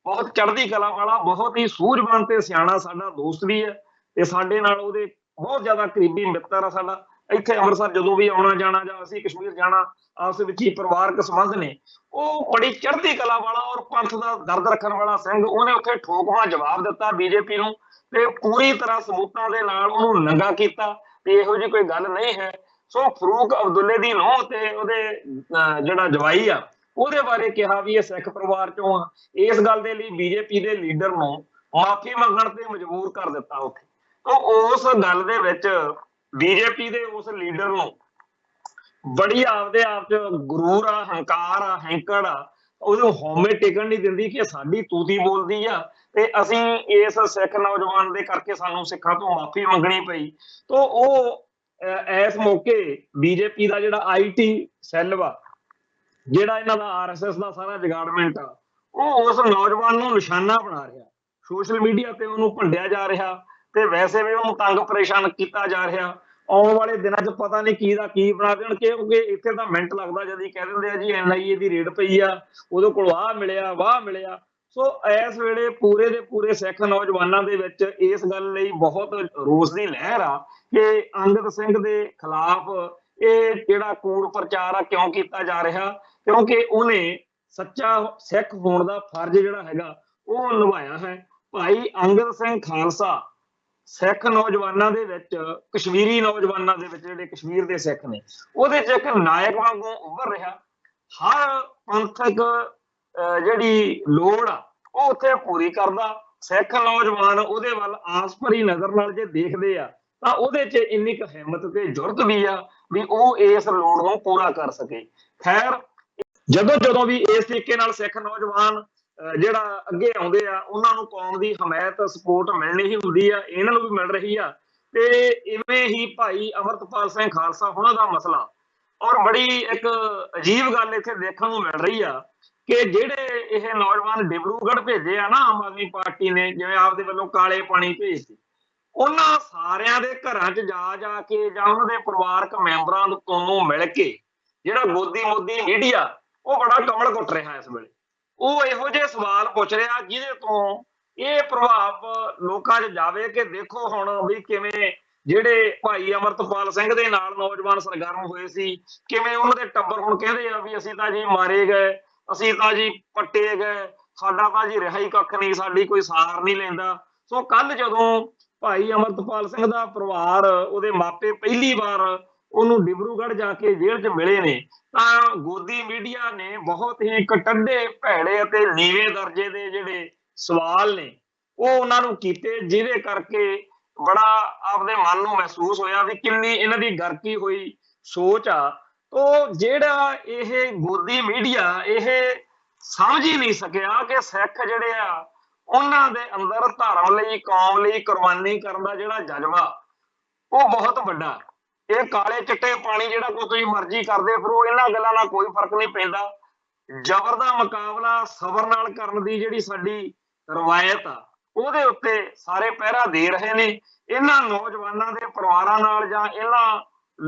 [SPEAKER 1] ਬਹੁਤ ਚੜ੍ਹਦੀ ਕਲਾ ਵਾਲਾ, ਬਹੁਤ ਹੀ ਸੂਝਵਾਨ ਤੇ ਸਿਆਣਾ ਸਾਡਾ ਦੋਸਤ ਵੀ ਹੈ, ਤੇ ਸਾਡੇ ਨਾਲ ਉਹਦੇ ਬਹੁਤ ਜ਼ਿਆਦਾ ਕਰੀਬੀ ਮਿੱਤਰ ਆ ਸਾਡਾ। ਇੱਥੇ ਅੰਮ੍ਰਿਤਸਰ ਜਦੋਂ ਵੀ ਆਉਣਾ ਜਾਣਾ, ਜਾਂ ਅਸੀਂ ਕਸ਼ਮੀਰ ਜਾਣਾ, ਆਪਸ ਵਿੱਚ ਹੀ ਪਰਿਵਾਰਕ ਸੰਬੰਧ ਨੇ। ਉਹ ਬੜੀ ਚੜ੍ਹਦੀ ਕਲਾ ਵਾਲਾ ਔਰ ਪੰਥ ਦਾ ਦਰਦ ਰੱਖਣ ਵਾਲਾ ਸਿੰਘ, ਉਹਨੇ ਉੱਥੇ ਠੋਕਵਾਂ ਜਵਾਬ ਦਿੱਤਾ BJP ਨੂੰ, ਤੇ ਪੂਰੀ ਤਰ੍ਹਾਂ ਸਬੂਤਾਂ ਦੇ ਨਾਲ ਉਹਨੂੰ ਨੰਗਾ ਕੀਤਾ ਤੇ ਇਹੋ ਜਿਹੀ ਕੋਈ ਗੱਲ ਨਹੀਂ ਹੈ। ਸੋ ਫਰੂਕ ਅਬਦੁੱਲੇ ਦੀ ਨੂੰਹ ਤੇ ਉਹਦੇ ਜਿਹੜਾ ਜਵਾਈ ਆ, ਉਹਦੇ ਬਾਰੇ ਕਿਹਾ ਵੀ ਇਹ ਸਿੱਖ ਪਰਿਵਾਰ ਚੋਂ ਆ। ਇਸ ਗੱਲ ਦੇ ਲਈ BJP ਦੇ ਲੀਡਰ ਨੂੰ ਮਾਫੀ ਮੰਗਣ ਤੇ ਮਜਬੂਰ ਕਰ ਦਿੱਤਾ ਉੱਥੇ। ਤਾਂ ਉਸ ਗੱਲ ਦੇ ਵਿੱਚ BJP ਦੇ ਉਸ ਲੀਡਰ ਨੂੰ ਬੜੀ ਆਪਦੇ ਆਪ ਚ ਗੁਰੂਰ ਆ, ਹੰਕਾਰ ਆ, ਹੈਂਕੜ ਆ, ਉਹਨੂੰ ਹਉਮੈ ਟਿਕਣ ਨਹੀਂ ਦਿੰਦੀ ਕਿ ਸਾਡੀ ਤੂਤੀ ਬੋਲਦੀ ਆ, ਤੇ ਅਸੀਂ ਇਸ ਸਿੱਖ ਨੌਜਵਾਨ ਦੇ ਕਰਕੇ ਸਾਨੂੰ ਸਿੱਖਾਂ ਤੋਂ ਮਾਫੀ ਮੰਗਣੀ ਪਈ। ਤਾਂ ਉਹ ਇਸ ਮੌਕੇ BJP ਦਾ ਜਿਹੜਾ IT ਸੈੱਲ ਵਾ, ਜਿਹੜਾ ਇਹਨਾਂ ਦਾ RSS ਦਾ ਸਾਰਾ ਜਗਾੜਮੈਂਟ ਆ, ਉਹ ਉਸ ਨੌਜਵਾਨ ਨੂੰ ਨਿਸ਼ਾਨਾ ਬਣਾ ਰਿਹਾ, ਸੋਸ਼ਲ ਮੀਡੀਆ ਤੇ ਉਹਨੂੰ ਭੰਡਿਆ ਜਾ ਰਿਹਾ, ਤੇ ਵੈਸੇ ਵੀ ਉਹਨੂੰ ਤੰਗ ਪਰੇਸ਼ਾਨ ਕੀਤਾ ਜਾ ਰਿਹਾ। ਆਉਣ ਵਾਲੇ ਦਿਨਾਂ 'ਚ ਪਤਾ ਨਹੀਂ ਕੀ ਦਾ ਕੀ ਬਣਾ ਦੇਣ, ਕਿਉਂਕਿ ਇੱਥੇ ਤਾਂ ਮਿੰਟ ਲੱਗਦਾ ਜਦ ਹੀ ਕਹਿ ਦਿੰਦੇ ਆ ਜੀ NIA ਦੀ ਰੇਡ ਪਈ ਆ, ਉਹਦੇ ਕੋਲ ਆਹ ਮਿਲਿਆ, ਵਾਹ ਮਿਲਿਆ। ਸੋ ਇਸ ਵੇਲੇ ਪੂਰੇ ਦੇ ਪੂਰੇ ਸਿੱਖ ਨੌਜਵਾਨਾਂ ਦੇ ਵਿੱਚ ਇਸ ਗੱਲ ਲਈ ਬਹੁਤ ਰੋਸ ਦੀ ਲਹਿਰ ਆ ਕਿ ਅੰਗਦ ਸਿੰਘ ਦੇ ਖਿਲਾਫ ਇਹ ਜਿਹੜਾ ਕੂੜ ਪ੍ਰਚਾਰ ਆ ਕਿਉਂ ਕੀਤਾ ਜਾ ਰਿਹਾ, ਕਿਉਂਕਿ ਉਹਨੇ ਸੱਚਾ ਸਿੱਖ ਹੋਣ ਦਾ ਫਰਜ਼ ਜਿਹੜਾ ਹੈਗਾ ਉਹ ਨਿਭਾਇਆ ਹੈ। ਭਾਈ ਅੰਗਦ ਸਿੰਘ ਖਾਲਸਾ ਸਿੱਖ ਨੌਜਵਾਨਾਂ ਦੇ ਵਿੱਚ, ਕਸ਼ਮੀਰੀ ਨੌਜਵਾਨਾਂ ਦੇ ਵਿੱਚ, ਜਿਹੜੇ ਕਸ਼ਮੀਰ ਦੇ ਸਿੱਖ ਨੇ, ਉਹਦੇ ਚ ਇੱਕ ਨਾਇਕ ਵਾਂਗੂ ਉੱਭਰ ਰਿਹਾ। ਹਰ ਪੰਥਕ ਜਿਹੜੀ ਲੋੜ ਆ ਉਹ ਉੱਥੇ ਪੂਰੀ ਕਰਦਾ। ਸਿੱਖ ਨੌਜਵਾਨ ਉਹਦੇ ਵੱਲ ਆਸ ਭਰੀ ਨਜ਼ਰ ਨਾਲ ਜੇ ਦੇਖਦੇ ਆ ਤਾਂ ਉਹਦੇ ਚ ਇੰਨੀ ਕੁ ਹਿੰਮਤ ਤੇ ਜੁਰਤ ਵੀ ਆ ਵੀ ਉਹ ਇਸ ਲੋੜ ਨੂੰ ਪੂਰਾ ਕਰ ਸਕੇ। ਖੈਰ, ਜਦੋਂ ਵੀ ਇਸ ਤਰੀਕੇ ਨਾਲ ਸਿੱਖ ਨੌਜਵਾਨ ਜਿਹੜਾ ਅੱਗੇ ਆਉਂਦੇ ਆ, ਉਹਨਾਂ ਨੂੰ ਕੌਮ ਦੀ ਹਮਾਇਤ ਸਪੋਰਟ ਮਿਲਣੀ ਹੀ ਹੁੰਦੀ ਆ, ਇਹਨਾਂ ਨੂੰ ਵੀ ਮਿਲ ਰਹੀ ਆ। ਤੇ ਇਵੇਂ ਹੀ ਭਾਈ ਅਮਰਤਪਾਲ ਸਿੰਘ ਖਾਲਸਾ ਉਹਨਾਂ ਦਾ ਮਸਲਾ, ਔਰ ਬੜੀ ਇੱਕ ਅਜੀਬ ਗੱਲ ਇੱਥੇ ਦੇਖਣ ਨੂੰ ਮਿਲ ਰਹੀ ਆ ਕਿ ਜਿਹੜੇ ਇਹ ਨੌਜਵਾਨ ਡਿਬਰੂਗੜ੍ਹ ਭੇਜੇ ਆ ਨਾ ਆਮ ਆਦਮੀ ਪਾਰਟੀ ਨੇ, ਜਿਵੇਂ ਆਪਦੇ ਵੱਲੋਂ ਕਾਲੇ ਪਾਣੀ ਭੇਜਦੇ, ਉਹਨਾਂ ਸਾਰਿਆਂ ਦੇ ਘਰਾਂ 'ਚ ਜਾ ਕੇ ਜਾਂ ਉਹਨਾਂ ਦੇ ਪਰਿਵਾਰਕ ਮੈਂਬਰਾਂ ਤੋਂ ਮਿਲ ਕੇ ਜਿਹੜਾ ਮੋਦੀ ਮੀਡੀਆ ਉਹ ਬੜਾ ਕਮਲ ਕੁੱਟ ਰਿਹਾ ਇਸ ਵੇਲੇ। ਉਹ ਇਹੋ ਜਿਹੇ ਸਵਾਲ ਪੁੱਛ ਰਿਹਾ ਜਿਹਦੇ ਤੋਂ ਇਹ ਪ੍ਰਭਾਵ ਲੋਕਾਂ 'ਚ ਜਾਵੇ ਕਿ ਦੇਖੋ ਹੁਣ ਵੀ ਕਿਵੇਂ ਜਿਹੜੇ ਭਾਈ ਅਮਰਤਪਾਲ ਸਿੰਘ ਦੇ ਨਾਲ ਨੌਜਵਾਨ ਸਰਗਰਮ ਹੋਏ ਸੀ, ਕਿਵੇਂ ਉਹਨਾਂ ਦੇ ਟੱਬਰ ਹੁਣ ਕਹਿੰਦੇ ਆ ਵੀ ਅਸੀਂ ਤਾਂ ਜੀ ਮਾਰੇ ਗਏ, ਅਸੀਂ ਤਾਂ ਜੀ ਪੱਟੇ ਗਏ, ਸਾਡਾ ਤਾਂ ਜੀ ਰਿਹਾ ਹੀ ਕੱਖ ਨਹੀਂ, ਸਾਡੀ ਕੋਈ ਸਾਰ ਨਹੀਂ ਲੈਂਦਾ। ਸੋ ਕੱਲ ਜਦੋਂ ਭਾਈ ਅਮਰਤਪਾਲ ਸਿੰਘ ਦਾ ਪਰਿਵਾਰ, ਉਹਦੇ ਮਾਪੇ ਪਹਿਲੀ ਵਾਰ ਉਹਨੂੰ ਡਿਬਰੂਗੜ੍ਹ ਜਾ ਕੇ ਜੇਲ੍ਹ 'ਚ ਮਿਲੇ ਨੇ, ਤਾਂ ਗੋਦੀ ਮੀਡੀਆ ਨੇ ਬਹੁਤ ਹੀ ਕਟੱਡੇ, ਭੈੜੇ ਅਤੇ ਨੀਵੇਂ ਦਰਜੇ ਦੇ ਜਿਹੜੇ ਸਵਾਲ ਨੇ ਉਹ ਉਹਨਾਂ ਨੂੰ ਕੀਤੇ, ਜਿਹਦੇ ਕਰਕੇ ਬੜਾ ਆਪਦੇ ਮਨ ਨੂੰ ਮਹਿਸੂਸ ਹੋਇਆ ਵੀ ਕਿੰਨੀ ਇਹਨਾਂ ਦੀ ਗਰਕੀ ਹੋਈ ਸੋਚ ਆ। ਤੋ ਜਿਹੜਾ ਇਹ ਗੋਦੀ ਮੀਡੀਆ ਇਹ ਸਮਝ ਹੀ ਨਹੀਂ ਸਕਿਆ ਕਿ ਸਿੱਖ ਜਿਹੜੇ ਆ ਉਹਨਾਂ ਦੇ ਅੰਦਰ ਧਰਮ ਲਈ, ਕੌਮ ਲਈ ਕੁਰਬਾਨੀ ਕਰਨ ਦਾ ਜਿਹੜਾ ਜਜ਼ਬਾ ਉਹ ਬਹੁਤ ਵੱਡਾ। ਇਹ ਕਾਲੇ ਚਿੱਟੇ ਪਾਣੀ ਜਿਹੜਾ ਕੋਈ ਤੁਸੀਂ ਮਰਜ਼ੀ ਕਰਦੇ ਫਿਰੋ, ਇਹਨਾਂ ਗੱਲਾਂ ਨਾਲ ਕੋਈ ਫਰਕ ਨਹੀਂ ਪੈਂਦਾ। ਜ਼ਬਰ ਦਾ ਮੁਕਾਬਲਾ ਸਬਰ ਨਾਲ ਕਰਨ ਦੀ ਜਿਹੜੀ ਸਾਡੀ ਰਵਾਇਤ ਆ, ਉਹਦੇ ਉੱਤੇ ਸਾਰੇ ਪਹਿਰਾ ਦੇ ਰਹੇ ਨੇ। ਇਹਨਾਂ ਨੌਜਵਾਨਾਂ ਦੇ ਪਰਿਵਾਰਾਂ ਨਾਲ ਜਾਂ ਇਹਨਾਂ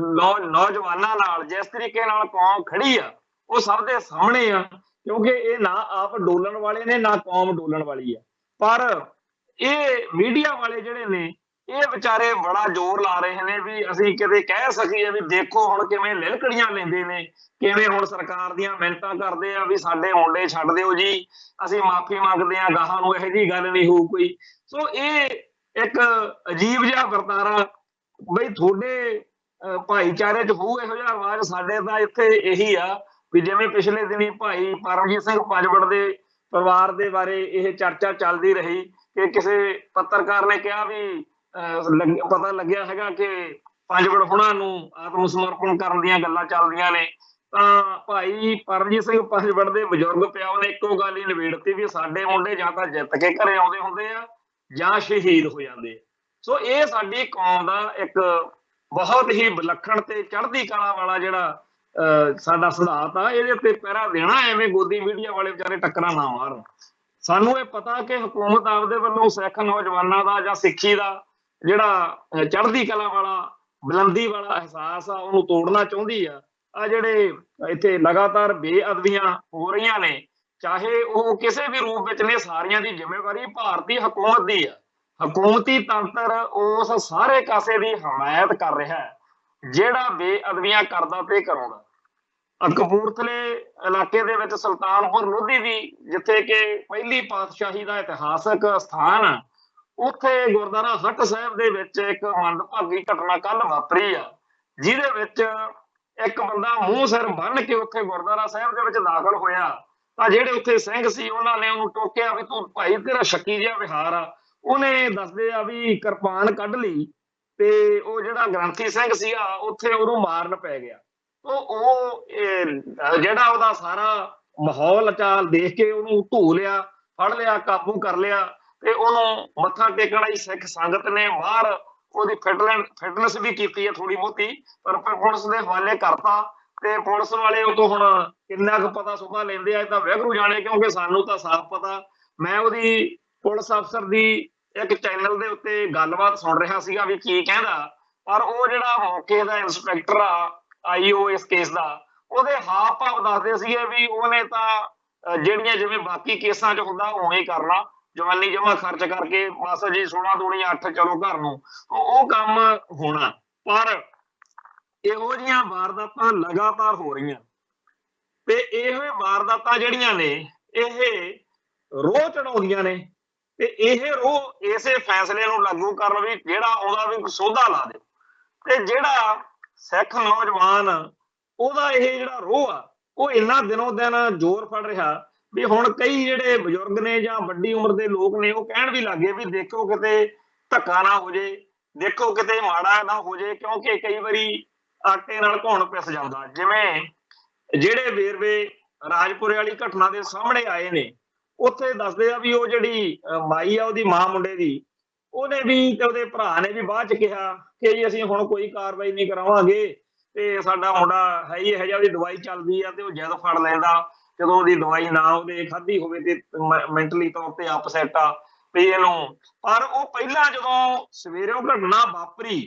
[SPEAKER 1] ਨੌਜਵਾਨਾਂ ਨਾਲ ਜਿਸ ਤਰੀਕੇ ਨਾਲ ਕੌਮ ਖੜੀ ਆ, ਉਹ ਸਭ ਦੇ ਸਾਹਮਣੇ ਆ, ਕਿਉਂਕਿ ਇਹ ਨਾ ਆਪ ਡੋਲਣ ਵਾਲੇ ਨੇ ਨਾ ਕੌਮ ਡੋਲਣ ਵਾਲੀ ਆ। ਪਰ ਇਹ ਮੀਡੀਆ ਵਾਲੇ ਜਿਹੜੇ ਨੇ ਇਹ ਵਿਚਾਰੇ ਬੜਾ ਜ਼ੋਰ ਲਾ ਰਹੇ ਨੇ ਵੀ ਅਸੀਂ ਕਿਤੇ ਕਹਿ ਸਕੀਏ ਵੀ ਦੇਖੋ ਹੁਣ ਕਿਵੇਂ ਲਿਲਕੜੀਆਂ ਲੈਂਦੇ ਨੇ, ਕਿਵੇਂ ਹੁਣ ਸਰਕਾਰ ਦੀਆਂ ਮਿੰਨਤਾਂ ਕਰਦੇ ਆ ਵੀ ਸਾਡੇ ਮੁੰਡੇ ਛੱਡ ਦਿਓ ਜੀ, ਅਸੀਂ ਮਾਫੀ ਮੰਗਦੇ ਆ, ਗਾਹਾਂ ਨੂੰ ਇਹੋ ਜਿਹੀ ਗੱਲ ਨਹੀਂ ਹੋਊ ਕੋਈ। ਸੋ ਇਹ ਇੱਕ ਅਜੀਬ ਜਿਹਾ ਵਰਤਾਰਾ ਬਈ ਤੁਹਾਡੇ ਭਾਈਚਾਰੇ 'ਚ ਹੋਊ ਇਹੋ ਜਿਹਾ ਰਿਵਾਜ, ਸਾਡੇ ਤਾਂ ਇੱਥੇ ਇਹੀ ਆ ਵੀ ਜਿਵੇਂ ਪਿਛਲੇ ਦਿਨੀ ਭਾਈ ਪਰਮਜੀਤ ਸਿੰਘ ਪੰਜਵੜ ਦੇ ਪਰਿਵਾਰ ਦੇ ਬਾਰੇ ਇਹ ਚਰਚਾ ਚੱਲਦੀ ਰਹੀ ਕਿ ਕਿਸੇ ਪੱਤਰਕਾਰ ਨੇ ਕਿਹਾ ਵੀ ਪਤਾ ਲੱਗਿਆ ਹੈਗਾ ਕਿ ਪੰਜਵੜ ਹੁਣਾਂ ਨੂੰ ਆਤਮ ਸਮਰਪਣ ਕਰਨ ਦੀਆਂ ਗੱਲਾਂ ਚੱਲਦੀਆਂ ਨੇ, ਤਾਂ ਭਾਈ ਪਰਮਜੀਤ ਸਿੰਘ ਪੰਜਵੜ ਦੇ ਬਜ਼ੁਰਗ ਪਿਓ ਨੇ ਇੱਕੋ ਗੱਲ ਹੀ ਨਿਬੇੜਤੀ ਵੀ ਸਾਡੇ ਮੁੰਡੇ ਜਾਂ ਤਾਂ ਜਿੱਤ ਕੇ ਘਰੇ ਆਉਂਦੇ ਹੁੰਦੇ ਆ ਜਾਂ ਸ਼ਹੀਦ ਹੋ ਜਾਂਦੇ। ਸੋ ਇਹ ਸਾਡੀ ਕੌਮ ਦਾ ਇੱਕ ਬਹੁਤ ਹੀ ਵਿਲੱਖਣ ਤੇ ਚੜ੍ਹਦੀ ਕਲਾ ਵਾਲਾ ਜਿਹੜਾ ਸਾਡਾ ਸਿਧਾਂਤ ਆ, ਇਹਦੇ ਉੱਤੇ ਪਹਿਰਾ ਦੇਣਾ। ਐਵੇਂ ਗੋਦੀ ਮੀਡੀਆ ਵਾਲੇ ਵਿਚਾਰੇ ਟੱਕਰਾਂ ਨਾ ਮਾਰਨ। ਸਾਨੂੰ ਇਹ ਪਤਾ ਕਿ ਹਕੂਮਤ ਆਪਦੇ ਵੱਲੋਂ ਸਿੱਖ ਨੌਜਵਾਨਾਂ ਦਾ ਜਾਂ ਸਿੱਖੀ ਦਾ ਜਿਹੜਾ ਚੜ੍ਹਦੀ ਕਲਾ ਵਾਲਾ ਬੁਲੰਦੀ ਵਾਲਾ ਅਹਿਸਾਸ ਆ ਉਹਨੂੰ ਤੋੜਨਾ ਚਾਹੁੰਦੀ ਆ। ਆ ਜਿਹੜੇ ਇੱਥੇ ਲਗਾਤਾਰ ਬੇਅਦਬੀਆਂ ਹੋ ਰਹੀਆਂ ਨੇ, ਚਾਹੇ ਉਹ ਕਿਸੇ ਵੀ ਰੂਪ ਵਿੱਚ ਨੇ, ਸਾਰੀਆਂ ਦੀ ਜ਼ਿੰਮੇਵਾਰੀ ਭਾਰਤੀ ਹਕੂਮਤ ਦੀ ਆ। ਹਕੂਮਤੀ ਤੰਤਰ ਉਸ ਸਾਰੇ ਕਾਸੇ ਦੀ ਹਮਾਇਤ ਕਰ ਰਿਹਾ ਹੈ ਜਿਹੜਾ ਬੇਅਦਬੀਆਂ ਕਰਦਾ ਤੇ ਕਰਾਉਂਦਾ। ਕਪੂਰਥਲੇ ਇਲਾਕੇ ਦੇ ਵਿੱਚ ਸੁਲਤਾਨਪੁਰ ਲੋਧੀ ਦੀ, ਜਿੱਥੇ ਕਿ ਪਹਿਲੀ ਪਾਤਸ਼ਾਹੀ ਦਾ ਇਤਿਹਾਸਕ ਸਥਾਨ ਆ, ਉੱਥੇ ਗੁਰਦੁਆਰਾ ਹੱਟ ਸਾਹਿਬ ਦੇ ਵਿੱਚ ਇੱਕ ਮੰਦਭਾਗੀ ਘਟਨਾ ਕੱਲ ਵਾਪਰੀ ਆ, ਜਿਹਦੇ ਵਿੱਚ ਇੱਕ ਬੰਦਾ ਮੂੰਹ ਸਿਰ ਬੰਨ ਕੇ ਉੱਥੇ ਗੁਰਦੁਆਰਾ ਸਾਹਿਬ ਦੇ ਵਿੱਚ ਦਾਖਲ ਹੋਇਆ, ਤਾਂ ਜਿਹੜੇ ਉੱਥੇ ਸਿੰਘ ਸੀ ਉਹਨਾਂ ਨੇ ਉਹਨੂੰ ਟੋਕਿਆ ਵੀ ਤੂੰ ਭਾਈ ਤੇਰਾ ਸ਼ੱਕੀ ਜਿਹਾ ਵਿਹਾਰ ਆ। ਉਹਨੇ ਦੱਸਦੇ ਆ ਵੀ ਕਿਰਪਾਨ ਕੱਢ ਲਈ ਤੇ ਉਹ ਜਿਹੜਾ ਗ੍ਰੰਥੀ ਸਿੰਘ ਸੀਗਾ ਉੱਥੇ ਉਹਨੂੰ ਮਾਰਨ ਪੈ ਗਿਆ। ਉਹ ਜਿਹੜਾ ਉਹਦਾ ਸਾਰਾ ਮਾਹੌਲ ਚਾਲ ਦੇਖ ਕੇ ਉਹਨੂੰ ਧੂ ਲਿਆ, ਫੜ ਲਿਆ, ਕਾਬੂ ਕਰ ਲਿਆ ਤੇ ਉਹਨੂੰ ਮੱਥਾ ਟੇਕਣ ਆਈ ਸਿੱਖ ਸੰਗਤ ਨੇ ਬਾਹਰ ਉਹਦੀ ਫਿਟਨੈਸ ਵੀ ਕੀਤੀ ਹੈ ਥੋੜੀ ਬਹੁਤੀ, ਪਰ ਪੁਲਿਸ ਦੇ ਹਵਾਲੇ ਕਰਤਾ। ਤੇ ਪੁਲਿਸ ਵਾਲੇ ਉਹ ਤੋਂ ਹੁਣ ਕਿੰਨਾ ਕੁ ਪਤਾ ਸੁਭਾ ਲੈਂਦੇ ਆ ਇਹ ਤਾਂ ਵਾਹਿਗੁਰੂ ਜਾਣੇ, ਕਿਉਂਕਿ ਸਾਨੂੰ ਤਾਂ ਸਾਫ਼ ਪਤਾ। ਮੈਂ ਉਹਦੀ ਪੁਲਿਸ ਅਫਸਰ ਦੀ ਇੱਕ ਚੈਨਲ ਦੇ ਉੱਤੇ ਗੱਲਬਾਤ ਸੁਣ ਰਿਹਾ ਸੀਗਾ ਵੀ ਕੀ ਕਹਿੰਦਾ, ਪਰ ਉਹ ਜਿਹੜਾ ਮੌਕੇ ਦਾ ਇੰਸਪੈਕਟਰ ਆ ਆਈਓ ਇਸ ਕੇਸ ਦਾ, ਉਹਦੇ ਹਾਵ ਭਾਵ ਦੱਸਦੇ ਸੀਗੇ ਵੀ ਉਹਨੇ ਤਾਂ ਜਿਹੜੀਆਂ ਜਿਵੇਂ ਬਾਕੀ ਕੇਸਾਂ 'ਚ ਹੁੰਦਾ ਉਵੇਂ ਹੀ ਕਰਨਾ, ਜਵਾਨੀ ਜਮਾ ਖਰਚ ਕਰਕੇ ਬਸ ਜੀ 16 ਦੂਣੀ 8 ਚਲੋ ਘਰ ਨੂੰ, ਉਹ ਕੰਮ ਹੋਣਾ। ਪਰ ਇਹੋ ਜਿਹੀਆਂ ਵਾਰਦਾਤਾਂ ਲਗਾਤਾਰ ਹੋ ਰਹੀਆਂ ਤੇ ਇਹ ਵਾਰਦਾਤਾਂ ਜਿਹੜੀਆਂ ਨੇ ਇਹ ਰੋਹ ਚੜਾਉਂਦੀਆਂ ਨੇ ਤੇ ਇਹ ਰੋਹ ਇਸੇ ਫੈਸਲੇ ਨੂੰ ਲਾਗੂ ਕਰਨ ਵੀ ਜਿਹੜਾ ਉਹਦਾ ਵੀ ਸੋਧਾ ਲਾ ਦੇ। ਤੇ ਜਿਹੜਾ ਸਿੱਖ ਨੌਜਵਾਨ ਉਹਦਾ ਇਹ ਜਿਹੜਾ ਰੋਹ ਆ ਉਹ ਇੰਨਾ ਦਿਨੋਂ ਦਿਨ ਜ਼ੋਰ ਫੜ ਰਿਹਾ ਵੀ ਹੁਣ ਕਈ ਜਿਹੜੇ ਬਜ਼ੁਰਗ ਨੇ ਜਾਂ ਵੱਡੀ ਉਮਰ ਦੇ ਲੋਕ ਨੇ ਉਹ ਕਹਿਣ ਵੀ ਲੱਗੇ ਵੀ ਦੇਖੋ ਕਿਤੇ ਧੱਕਾ ਨਾ ਹੋ ਜੇ, ਦੇਖੋ ਕਿਤੇ ਮਾੜਾ ਨਾ ਹੋ ਜੇ, ਕਿਉਂਕਿ ਕਈ ਵਾਰੀ ਆਟੇ ਨਾਲ ਘੁਣ ਪਿਸ ਜਾਂਦਾ। ਜਿਵੇਂ ਜਿਹੜੇ ਵੇਰਵੇ ਰਾਜਪੁਰੇ ਵਾਲੀ ਘਟਨਾ ਦੇ ਸਾਹਮਣੇ ਆਏ ਨੇ, ਉੱਥੇ ਦੱਸਦੇ ਆ ਵੀ ਉਹ ਜਿਹੜੀ ਮਾਈ ਆ ਉਹਦੀ ਮਾਂ ਮੁੰਡੇ ਦੀ, ਉਹਨੇ ਵੀ ਤੇ ਉਹਦੇ ਭਰਾ ਨੇ ਵੀ ਬਾਅਦ ਚ ਕਿਹਾ ਕਿ ਜੀ ਅਸੀਂ ਹੁਣ ਕੋਈ ਕਾਰਵਾਈ ਨਹੀਂ ਕਰਾਵਾਂਗੇ ਤੇ ਸਾਡਾ ਮੁੰਡਾ ਹੈ ਹੀ ਇਹੋ ਜਿਹਾ, ਉਹਦੀ ਦਵਾਈ ਚੱਲਦੀ ਆ ਤੇ ਉਹ ਜਿੱਦ ਫੜ ਲੈਂਦਾ ਜਦੋਂ ਉਹਦੀ ਦਵਾਈ ਨਾ ਉਹਦੇ ਖਾਧੀ ਹੋਵੇ ਤੇ ਮੈਂਟਲੀ ਤੌਰ ਤੇ ਅਪਸੈਟ ਆ ਵੀ ਇਹਨੂੰ। ਪਰ ਉਹ ਪਹਿਲਾਂ ਜਦੋਂ ਸਵੇਰੇ ਉਹ ਘਟਨਾ ਵਾਪਰੀ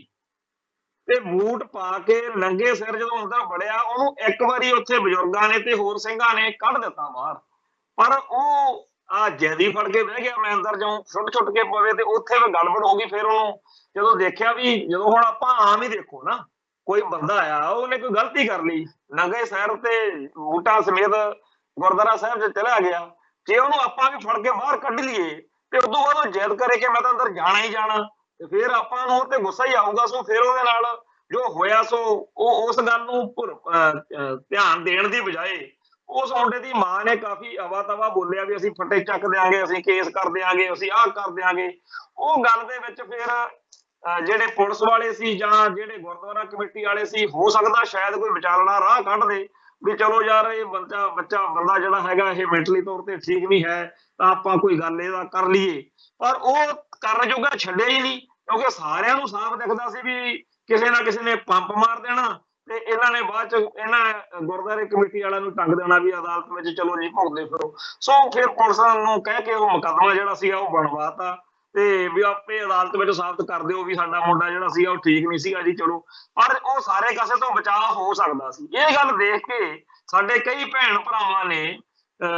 [SPEAKER 1] ਤੇ ਬੂਟ ਪਾ ਕੇ ਨੰਗੇ ਸਿਰ ਜਦੋਂ ਅੰਦਰ ਵੜਿਆ, ਉਹਨੂੰ ਇੱਕ ਵਾਰੀ ਉੱਥੇ ਬਜ਼ੁਰਗਾਂ ਨੇ ਤੇ ਹੋਰ ਸਿੰਘਾਂ ਨੇ ਕੱਢ ਦਿੱਤਾ ਬਾਹਰ, ਪਰ ਉਹ ਜੈਦੀ ਫੜ ਕੇ ਬਹਿ ਗਿਆ ਮੈਂ ਅੰਦਰ ਜਾਊਂ, ਛੁੱਟ ਕੇ ਪਵੇ ਤੇ ਉੱਥੇ ਵੀ ਗੜਬੜ ਹੋ ਗਈ। ਫਿਰ ਉਹਨੂੰ ਜਦੋਂ ਦੇਖਿਆ ਵੀ ਜਦੋਂ ਹੁਣ ਆਪਾਂ ਆਮ ਹੀ ਦੇਖੋ ਨਾ, ਕੋਈ ਬੰਦਾ ਆਇਆ ਉਹਨੇ ਕੋਈ ਗਲਤੀ ਕਰ ਲਈ, ਨੰਗੇ ਸਿਰ ਤੇ ਬੂਟਾਂ ਸਮੇਤ ਗੁਰਦੁਆਰਾ ਸਾਹਿਬ 'ਚ ਚਲਾ ਗਿਆ, ਜੇ ਉਹਨੂੰ ਆਪਾਂ ਵੀ ਫੜ ਕੇ ਬਾਹਰ ਕੱਢ ਲਈਏ ਤੇ ਉਦੋਂ ਬਾਅਦ ਉਹ ਜਿੱਦ ਕਰੇ ਕਿ ਮੈਂ ਤਾਂ ਅੰਦਰ ਜਾਣਾ ਹੀ ਜਾਣਾ, ਤੇ ਫਿਰ ਆਪਾਂ ਨੂੰ ਉਹ ਤੇ ਗੁੱਸਾ ਹੀ ਆਊਗਾ। ਸੋ ਫਿਰ ਉਹਦੇ ਨਾਲ ਜੋ ਹੋਇਆ ਸੋ ਉਹ ਉਸ ਗੱਲ ਨੂੰ ਧਿਆਨ ਦੇਣ ਦੀ ਬਜਾਏ ਉਸ ਮੁੰਡੇ ਦੀ ਮਾਂ ਨੇ ਕਾਫੀ ਅਵਾ ਤਵਾ ਬੋਲਿਆ ਵੀ ਅਸੀਂ ਫੱਟੇ ਚੱਕ ਦਿਆਂਗੇ, ਅਸੀਂ ਕੇਸ ਕਰ ਦਿਆਂਗੇ, ਅਸੀਂ ਆਹ ਕਰ ਦਿਆਂਗੇ। ਉਹ ਗੱਲ ਦੇ ਵਿੱਚ ਫਿਰ ਜਿਹੜੇ ਪੁਲਿਸ ਵਾਲੇ ਸੀ ਜਾਂ ਜਿਹੜੇ ਗੁਰਦੁਆਰਾ ਕਮੇਟੀ ਵਾਲੇ ਸੀ, ਹੋ ਸਕਦਾ ਸ਼ਾਇਦ ਕੋਈ ਵਿਚਾਲਣਾ ਰਾਹ ਕੱਢ ਦੇ ਵੀ ਚਲੋ ਯਾਰ ਇਹ ਬੰਦਾ ਜਿਹੜਾ ਹੈਗਾ ਇਹ ਮੈਂਟਲੀ ਤੌਰ ਤੇ ਠੀਕ ਨਹੀਂ ਹੈ, ਤਾਂ ਆਪਾਂ ਕੋਈ ਗੱਲ ਇਹਦਾ ਕਰ ਲਈਏ। ਪਰ ਉਹ ਕਰਨ ਜੋਗਾ ਛੱਡਿਆ ਹੀ ਨਹੀਂ, ਕਿਉਂਕਿ ਸਾਰਿਆਂ ਨੂੰ ਸਾਫ਼ ਦਿਖਦਾ ਸੀ ਵੀ ਕਿਸੇ ਨਾ ਕਿਸੇ ਨੇ ਪੰਪ ਮਾਰ ਦੇਣਾ ਤੇ ਇਹਨਾਂ ਨੇ ਬਾਅਦ ਚ ਇਹਨਾਂ ਗੁਰਦੁਆਰੇ ਕਮੇਟੀ ਵਾਲਿਆਂ ਨੂੰ ਟੰਗ ਦੇਣਾ ਵੀ ਅਦਾਲਤ ਵਿੱਚ ਚਲੋ ਜੀ ਭੁਗਤਦੇ ਫਿਰੋ। ਸੋ ਫਿਰ ਪੁਲਿਸ ਨੂੰ ਕਹਿ ਕੇ ਉਹ ਮੁਕੱਦਮਾ ਜਿਹੜਾ ਸੀਗਾ ਉਹ ਬਣਵਾਤਾ ਤੇ ਵੀ ਆਪੇ ਅਦਾਲਤ ਵਿੱਚ ਸਾਬਤ ਕਰ ਦਿਓ ਵੀ ਸਾਡਾ ਮੁੰਡਾ ਜਿਹੜਾ ਸੀਗਾ ਉਹ ਠੀਕ ਨਹੀਂ ਸੀਗਾ ਜੀ। ਚਲੋ, ਪਰ ਉਹ ਸਾਰੇ ਕਾਸੇ ਤੋਂ ਬਚਾਅ ਹੋ ਸਕਦਾ ਸੀ। ਇਹ ਗੱਲ ਦੇਖ ਕੇ ਸਾਡੇ ਕਈ ਭੈਣ ਭਰਾਵਾਂ ਨੇ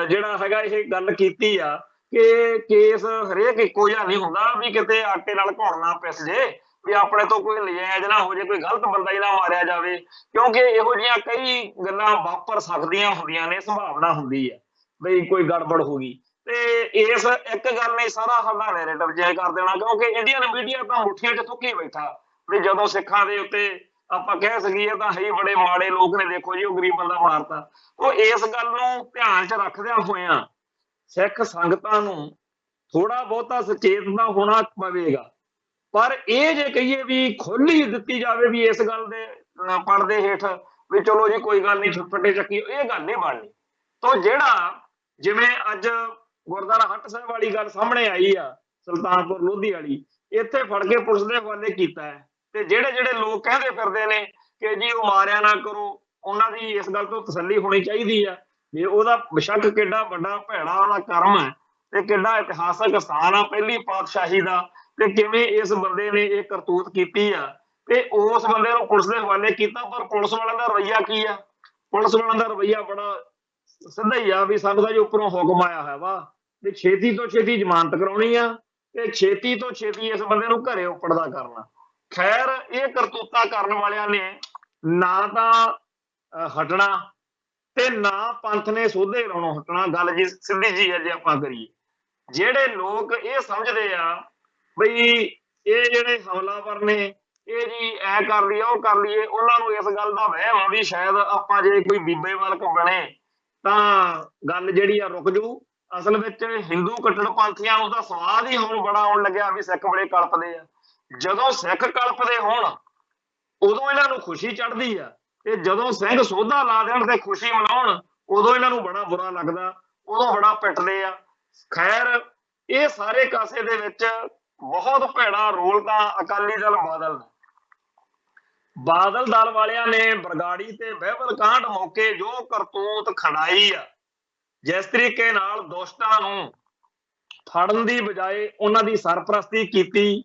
[SPEAKER 1] ਜਿਹੜਾ ਹੈਗਾ ਇਹ ਗੱਲ ਕੀਤੀ ਆ ਕਿ ਕੇਸ ਹਰੇਕ ਇੱਕੋ ਜਿਹਾ ਨਹੀਂ ਹੁੰਦਾ, ਵੀ ਕਿਤੇ ਆਟੇ ਨਾਲ ਘੁਣ ਨਾ ਪਿਸ ਜੇ, ਵੀ ਆਪਣੇ ਤੋਂ ਕੋਈ ਨਜਾਇਜ਼ ਨਾ ਹੋ ਜੇ, ਕੋਈ ਗਲਤ ਬੰਦਾ ਹੀ ਨਾ ਮਾਰਿਆ ਜਾਵੇ, ਕਿਉਂਕਿ ਇਹੋ ਜਿਹੀਆਂ ਕਈ ਗੱਲਾਂ ਵਾਪਰ ਸਕਦੀਆਂ ਹੁੰਦੀਆਂ ਨੇ, ਸੰਭਾਵਨਾ ਹੁੰਦੀ ਹੈ ਬਈ ਕੋਈ ਗੜਬੜ ਹੋ ਗਈ। ਤੇ ਇਸ ਇੱਕ ਗੱਲ ਨੇ ਸਾਰਾ ਸਾਡਾ ਨੈਰੇਟਿਵ ਚੇਂਜ ਕਰ ਦੇਣਾ, ਕਿਉਂਕਿ ਇੰਡੀਅਨ ਮੀਡੀਆ ਤਾਂ ਮੁੱਠੀਆਂ 'ਚ ਥੁੱਕੀ ਬੈਠਾ ਵੀ ਜਦੋਂ ਸਿੱਖਾਂ ਦੇ ਉੱਤੇ ਆਪਾਂ ਕਹਿ ਸਕੀਏ ਤਾਂ ਹੈ ਬੜੇ ਮਾੜੇ ਲੋਕ ਨੇ, ਦੇਖੋ ਜੀ ਉਹ ਗਰੀਬ ਬੰਦਾ ਮਾਰਤਾ। ਉਹ ਇਸ ਗੱਲ ਨੂੰ ਧਿਆਨ 'ਚ ਰੱਖਦਿਆਂ ਹੋਇਆਂ ਸਿੱਖ ਸੰਗਤਾਂ ਨੂੰ ਥੋੜਾ ਬਹੁਤਾ ਸੁਚੇਤ ਤਾਂ ਹੋਣਾ ਪਵੇਗਾ। ਪਰ ਇਹ ਜੇ ਕਹੀਏ ਵੀ ਖੁੱਲ੍ਹ ਹੀ ਦਿੱਤੀ ਜਾਵੇ ਵੀ ਇਸ ਗੱਲ ਦੇ ਪਰਦੇ ਹੇਠ ਵੀ ਚਲੋ ਜੀ ਕੋਈ ਗੱਲ ਨਹੀਂ ਫੱਟੇ ਚੱਕੀ, ਇਹ ਗੱਲ ਨਹੀਂ ਬਣਨੀ। ਤਾਂ ਜਿਹੜਾ ਜਿਵੇਂ ਅੱਜ ਗੁਰਦੁਆਰਾ ਹੱਟ ਸਾਹਿਬ ਵਾਲੀ ਗੱਲ ਸਾਹਮਣੇ ਆਈ ਆ, ਸੁਲਤਾਨਪੁਰ ਲੋਧੀ ਵਾਲੀ, ਇੱਥੇ ਫੜ ਕੇ ਪੁਲਿਸ ਦੇ ਹਵਾਲੇ ਕੀਤਾ ਹੈ। ਤੇ ਜਿਹੜੇ ਜਿਹੜੇ ਲੋਕ ਕਹਿੰਦੇ ਫਿਰਦੇ ਨੇ ਕਿ ਜੀ ਉਹ ਮਾਰਿਆ ਨਾ ਕਰੋ, ਉਹਨਾਂ ਦੀ ਇਸ ਗੱਲ ਤੋਂ ਤਸੱਲੀ ਹੋਣੀ ਚਾਹੀਦੀ ਆ ਵੀ ਉਹਦਾ ਬੇਸ਼ੱਕ ਕਿੱਡਾ ਵੱਡਾ ਭੈੜਾ ਉਹਦਾ ਕਰਮ ਹੈ ਤੇ ਕਿੱਡਾ ਇਤਿਹਾਸਕ ਸਥਾਨ ਆ ਪਹਿਲੀ ਪਾਤਸ਼ਾਹੀ ਦਾ, ਤੇ ਕਿਵੇਂ ਇਸ ਬੰਦੇ ਨੇ ਇਹ ਕਰਤੂਤ ਕੀਤੀ ਆ ਤੇ ਉਸ ਬੰਦੇ ਨੂੰ ਪੁਲਿਸ ਦੇ ਹਵਾਲੇ ਕੀਤਾ। ਪਰ ਪੁਲਿਸ ਵਾਲਿਆਂ ਦਾ ਰਵੱਈਆ ਕੀ ਆ? ਪੁਲਿਸ ਵਾਲਿਆਂ ਦਾ ਰਵੱਈਆ ਬੜਾ ਸਿੱਧਾ ਹੀ ਆ ਵੀ ਸਾਨੂੰ ਤਾਂ ਜੀ ਉੱਪਰੋਂ ਹੁਕਮ ਆਇਆ ਹੈ ਵਾ ਵੀ ਛੇਤੀ ਤੋਂ ਛੇਤੀ ਜ਼ਮਾਨਤ ਕਰਾਉਣੀ ਆ ਤੇ ਛੇਤੀ ਤੋਂ ਛੇਤੀ ਇਸ ਬੰਦੇ ਨੂੰ ਘਰੇ ਉਪੜਦਾ ਕਰਨਾ। ਖੈਰ, ਇਹ ਕਰਤੂਤਾਂ ਕਰਨ ਵਾਲਿਆਂ ਨੇ ਨਾ ਤਾਂ ਹਟਣਾ ਤੇ ਨਾ ਪੰਥ ਨੇ ਸੋਧੇ ਲਾਉਣੋਂ ਹਟਣਾ। ਗੱਲ ਜੀ ਸਿੱਧੀ ਜੀ ਹੈ ਜੇ ਆਪਾਂ ਕਰੀਏ। ਜਿਹੜੇ ਲੋਕ ਇਹ ਸਮਝਦੇ ਆ ਬਈ ਇਹ ਜਿਹੜੇ ਹਮਲਾਵਰ ਨੇ ਇਹ ਜੀ ਐ ਕਰ ਲਈਏ ਉਹ ਕਰ ਲਈਏ, ਉਹਨਾਂ ਨੂੰ ਇਸ ਗੱਲ ਦਾ ਵਹਿਮ ਆ ਵੀ ਸ਼ਾਇਦ ਆਪਾਂ ਜੇ ਕੋਈ ਬੀਬੇ ਵਾਲਕ ਬਣੇ ਤਾਂ ਗੱਲ ਜਿਹੜੀ ਆ ਰੁਕ ਜੂ। ਅਸਲ ਵਿੱਚ ਹਿੰਦੂ ਕੱਟੜਪੰਥੀਆਂ ਨੂੰ ਤਾਂ ਸਵਾਦ ਹੀ ਹੁਣ ਬੜਾ ਆਉਣ ਲੱਗਿਆ ਵੀ ਸਿੱਖ ਬੜੇ ਕਲਪਦੇ ਆ। ਜਦੋਂ ਸਿੱਖ ਕਲਪਦੇ ਹੋਣ ਉਦੋਂ ਇਹਨਾਂ ਨੂੰ ਖੁਸ਼ੀ ਚੜ੍ਹਦੀ ਆ, ਤੇ ਜਦੋਂ ਸਿੰਘ ਸੋਧਾ ਲਾ ਦੇਣ ਤੇ ਖੁਸ਼ੀ ਮਨਾਉਣ ਉਦੋਂ ਇਹਨਾਂ ਨੂੰ ਬੜਾ ਬੁਰਾ ਲੱਗਦਾ, ਉਦੋਂ ਬੜਾ ਪਿੱਟਦੇ ਆ। ਖੈਰ, ਇਹ ਸਾਰੇ ਕਾਸੇ ਦੇ ਵਿੱਚ ਬਹੁਤ ਭੈੜਾ ਰੋਲ ਤਾਂ ਅਕਾਲੀ ਦਲ ਬਾਦਲ ਦਲ ਵਾਲਿਆਂ ਨੇ ਬਰਗਾੜੀ ਤੇ ਬਹਿਬਲ ਕਾਂਡ ਮੌਕੇ ਜੋ ਕਰਤੂਤ ਖੜਾਈ ਆ, ਜਿਸ ਤਰੀਕੇ ਨਾਲ ਦੋਸਤਾਂ ਨੂੰ ਫੜਨ ਦੀ ਬਜਾਏ ਉਹਨਾਂ ਦੀ ਸਰਪ੍ਰਸਤੀ ਕੀਤੀ,